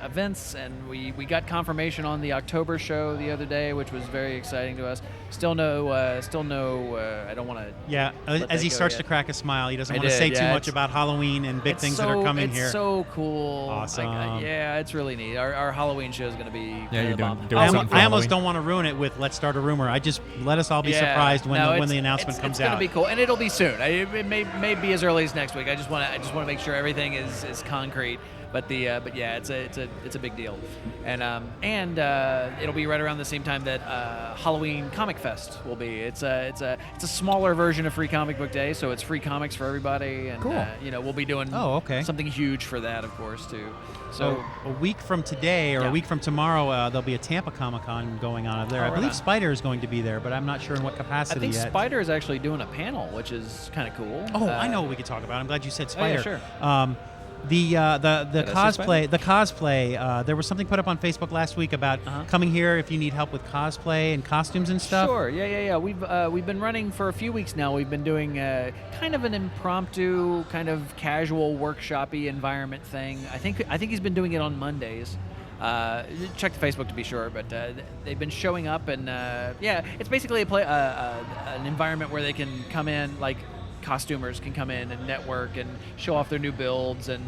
events, and we got confirmation on the October show the other day, which was very exciting to us. Still no. I don't want to. Yeah, as he starts to crack a smile, he doesn't want to say too much about Halloween and big things that are coming here. It's so cool. Awesome. Yeah, it's really neat. Our Halloween show is going to be. Yeah, you're doing I something for almost Halloween. don't want to ruin it with "Let's start a rumor." I just let us all be surprised when the announcement comes out. It's going to be cool, and it'll be soon. It may be as early as next week. I just want to make sure everything is concrete. But yeah, it's a big deal, and it'll be right around the same time that Halloween Comic Fest will be. It's a smaller version of Free Comic Book Day, so it's free comics for everybody, and Cool. We'll be doing something huge for that, of course, too. So a week from today, or a week from tomorrow, there'll be a Tampa Comic-Con going on there. I believe Spider is going to be there, but I'm not sure in what capacity I think yet. Spider is actually doing a panel, which is kind of cool. Oh, I know what we could talk about. I'm glad you said Spider. sure. The Spider? cosplay. There was something put up on Facebook last week about coming here if you need help with cosplay and costumes and stuff. Sure. Yeah. We've been running for a few weeks now. We've been doing kind of an impromptu, kind of casual workshop-y environment thing. I think he's been doing it on Mondays. Check the Facebook to be sure, but they've been showing up, and it's basically an environment where they can come in, like costumers can come in and network and show off their new builds, and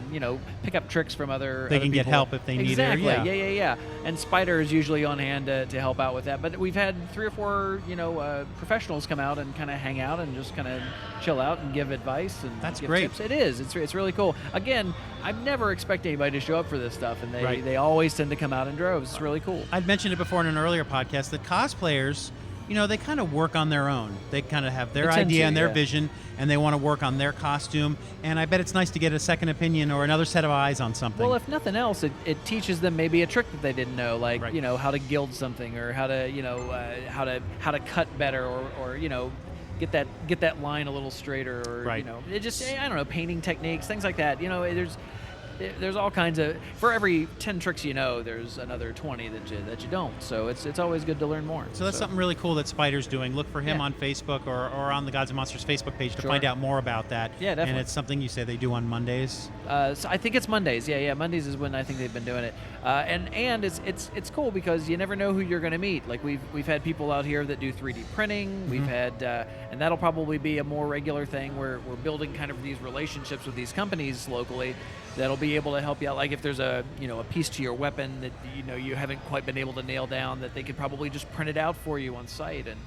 pick up tricks from other. They other can get people. help if they need it. Exactly. Yeah. And Spider is usually on hand to help out with that. But we've had 3 or 4 professionals come out and kind of hang out and just kind of chill out and give advice and That's give great. tips. It is. It's really cool. Again, I've never expected anybody to show up for this stuff, and Right. they always tend to come out in droves. It's really cool. I'd mentioned it before in an earlier podcast that cosplayers, they kind of work on their own. They kind of have their They tend idea to, and their yeah. vision, and they want to work on their costume. And I bet it's nice to get a second opinion or another set of eyes on something. Well, if nothing else, it teaches them maybe a trick that they didn't know, like Right. how to gild something, or how to how to cut better, or get that line a little straighter, or Right. it just, I don't know, painting techniques, things like that. There's all kinds of, for every 10 tricks there's another 20 that you don't. So it's always good to learn more. So that's something really cool that Spider's doing. Look for him Yeah. on Facebook or on the Gods and Monsters Facebook page to Sure. find out more about that. Yeah, definitely. And it's something you say they do on Mondays. So I think it's Mondays. Yeah. Mondays is when I think they've been doing it. And it's cool because you never know who you're going to meet. Like we've had people out here that do 3D printing. Mm-hmm. We've had, and that'll probably be a more regular thing where we're building kind of these relationships with these companies locally that'll be able to help you out. Like if there's a piece to your weapon that you haven't quite been able to nail down, that they could probably just print it out for you on site. And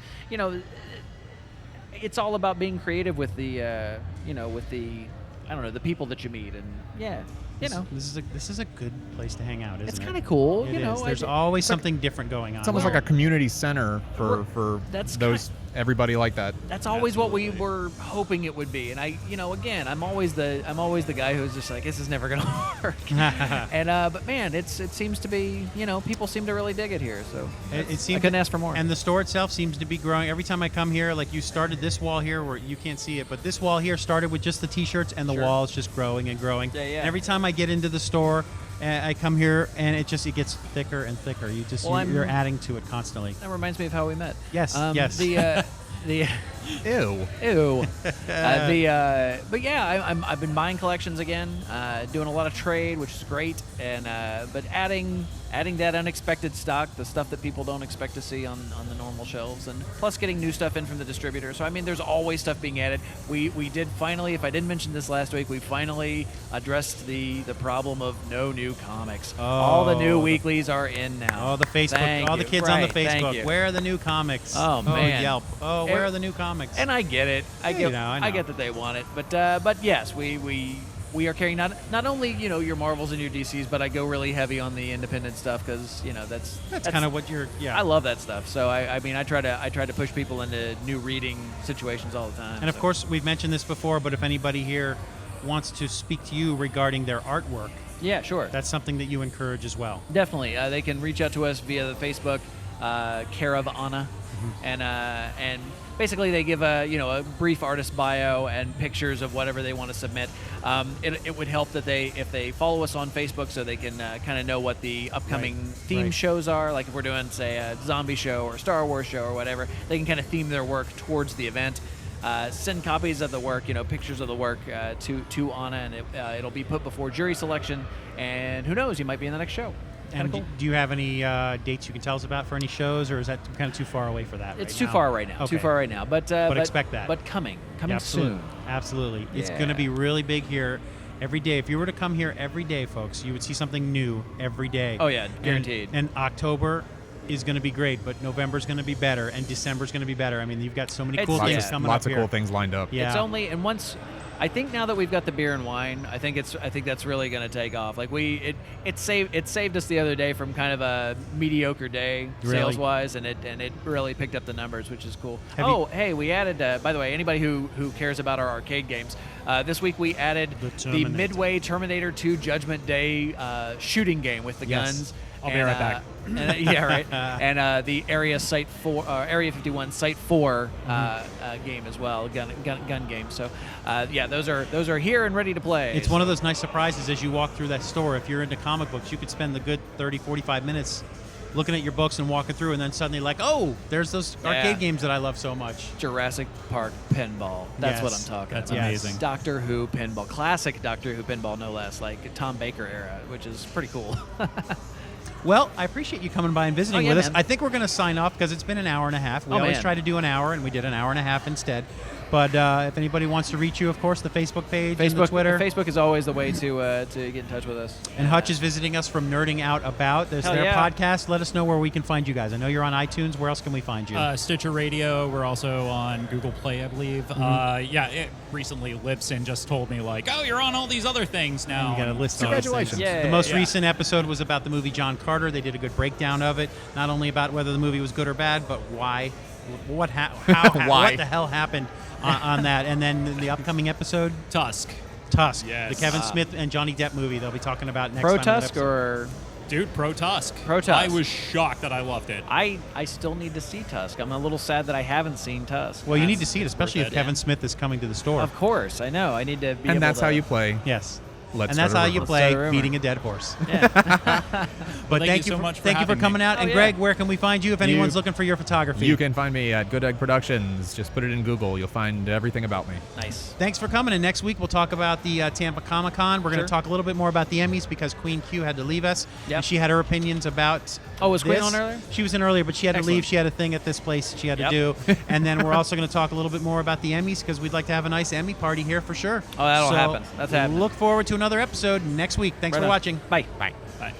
it's all about being creative with the the people that you meet. And This is a good place to hang out, isn't it? it's kind of cool. It is. There's always something different going on. It's almost like a community center for That's those everybody like that. That's always what we were hoping it would be. And again, I'm always the guy who's just like, this is never gonna work. And but man, it seems to be, people seem to really dig it here. So It seems I couldn't ask for more. And the store itself seems to be growing. Every time I come here, like you started this wall here where you can't see it, but this wall here started with just the T-shirts, and the Sure. wall is just growing and growing. Yeah. And every time I get into the store, I come here, and it gets thicker and thicker. You're adding to it constantly. That reminds me of how we met. Yes, yes. The Ew. Ew. But yeah, I've been buying collections again, doing a lot of trade, which is great, and but adding that unexpected stock, the stuff that people don't expect to see on the normal shelves, and plus getting new stuff in from the distributor. So I mean, there's always stuff being added. We did finally, if I didn't mention this last week, we finally addressed the problem of no new comics. All the new weeklies are in now. Oh, the Facebook, Thank all the you. kids on the Right, thank Facebook. you. Where are the new comics? Oh, man. Yelp. Oh, where are the new comics? And I get it. I Yeah, I know. I get that they want it, but yes, we are carrying not only your Marvels and your DCs, but I go really heavy on the independent stuff because that's kind of what you're. Yeah. I love that stuff. So I mean I try to push people into new reading situations all the time. And of course, we've mentioned this before, but if anybody here wants to speak to you regarding their artwork, yeah, sure, that's something that you encourage as well. definitely. They can reach out to us via the Facebook, Care of Anna, and basically they give a brief artist bio and pictures of whatever they want to submit. It would help that if they follow us on Facebook, so they can kind of know what the upcoming theme shows are. Like if we're doing, say, a zombie show or a Star Wars show or whatever, they can kind of theme their work towards the event. send copies of the work, pictures of the work to Anna, and it'll be put before jury selection. And who knows, you might be in the next show. And Cool. do you have any dates you can tell us about for any shows, or is that kind of too far away for that? It's right too now? far right now. Okay. Too far right now. But expect that. But coming Yeah, soon. Absolutely. It's Yeah. going to be really big here every day. If you were to come here every day, folks, you would see something new every day. Oh, yeah, guaranteed. And October is going to be great, but November's going to be better, and December's going to be better. I mean, you've got so many cool It's- things yeah. coming Lots up of here. cool things lined up. Yeah. It's only and once. I think now that we've got the beer and wine, I think that's really going to take off. Like it saved us the other day from kind of a mediocre day Really? sales wise, and it really picked up the numbers, which is cool. Have Hey, we added. By the way, anybody who cares about our arcade games, this week we added The the Terminator. Midway Terminator 2 Judgment Day shooting game with the Yes. guns. I'll be right back. Yeah, right. And the Area 51 Site 4 game as well, gun game. So, yeah, those are here and ready to play. It's one of those nice surprises as you walk through that store. If you're into comic books, you could spend the good 30, 45 minutes looking at your books and walking through, and then suddenly like, oh, there's those arcade games that I love so much. Jurassic Park pinball. That's what I'm Yes. talking That's about. amazing. Doctor Who pinball, classic Doctor Who pinball, no less, like Tom Baker era, which is pretty cool. Well, I appreciate you coming by and visiting Oh, yeah, with us. man. I think we're going to sign off because it's been an hour and a half. We Oh, always man. try to do an hour, and we did an hour and a half instead. But if anybody wants to reach you, of course, the Facebook page and the Twitter. Facebook is always the way to get in touch with us. And Hutch is visiting us from Nerding Out About. There's Hell their yeah. podcast. Let us know where we can find you guys. I know you're on iTunes. Where else can we find you? Stitcher Radio. We're also on Google Play, I believe. Recently Libsyn just told me like, oh, you're on all these other things now. You got a list of those Congratulations. things. Yay. The most Yeah. recent episode was about the movie John Carter. They did a good breakdown of it, not only about whether the movie was good or bad, but why, what the hell happened on that. And then in the upcoming episode, Tusk. Tusk, Yes. the Kevin Smith and Johnny Depp movie. They'll be talking about next Pro time. in that Tusk episode. or Dude, Pro Tusk. Pro Tusk. I was shocked that I loved it. I still need to see Tusk. I'm a little sad that I haven't seen Tusk. Well, you need to see it, especially if good, Kevin yeah. Smith is coming to the store. Of course, I know. I need to be able And that's to, how you play. Yes. Let's and that's start how a you rumor. play Let's start a rumor. beating a dead horse. Yeah. But thank you so much for thank you for having coming me. out. Oh, And yeah. Greg, where can we find you if anyone's looking for your photography? You can find me at Good Egg Productions. Just put it in Google. You'll find everything about me. Nice. Thanks for coming. And next week we'll talk about the Tampa Comic Con. We're going Sure. to talk a little bit more about the Emmys because QueenQ had to leave us. Yep. And she had her opinions about. Oh, was Queen this. on earlier? She was in earlier, but she had to leave. Excellent. She had a thing at this place she had Yep. to do. And then we're also going to talk a little bit more about the Emmys because we'd like to have a nice Emmy party here for sure. Oh, that'll So happen. That's happening. Look forward to another episode next week. Thanks Right for on. watching. Bye. Bye. Bye.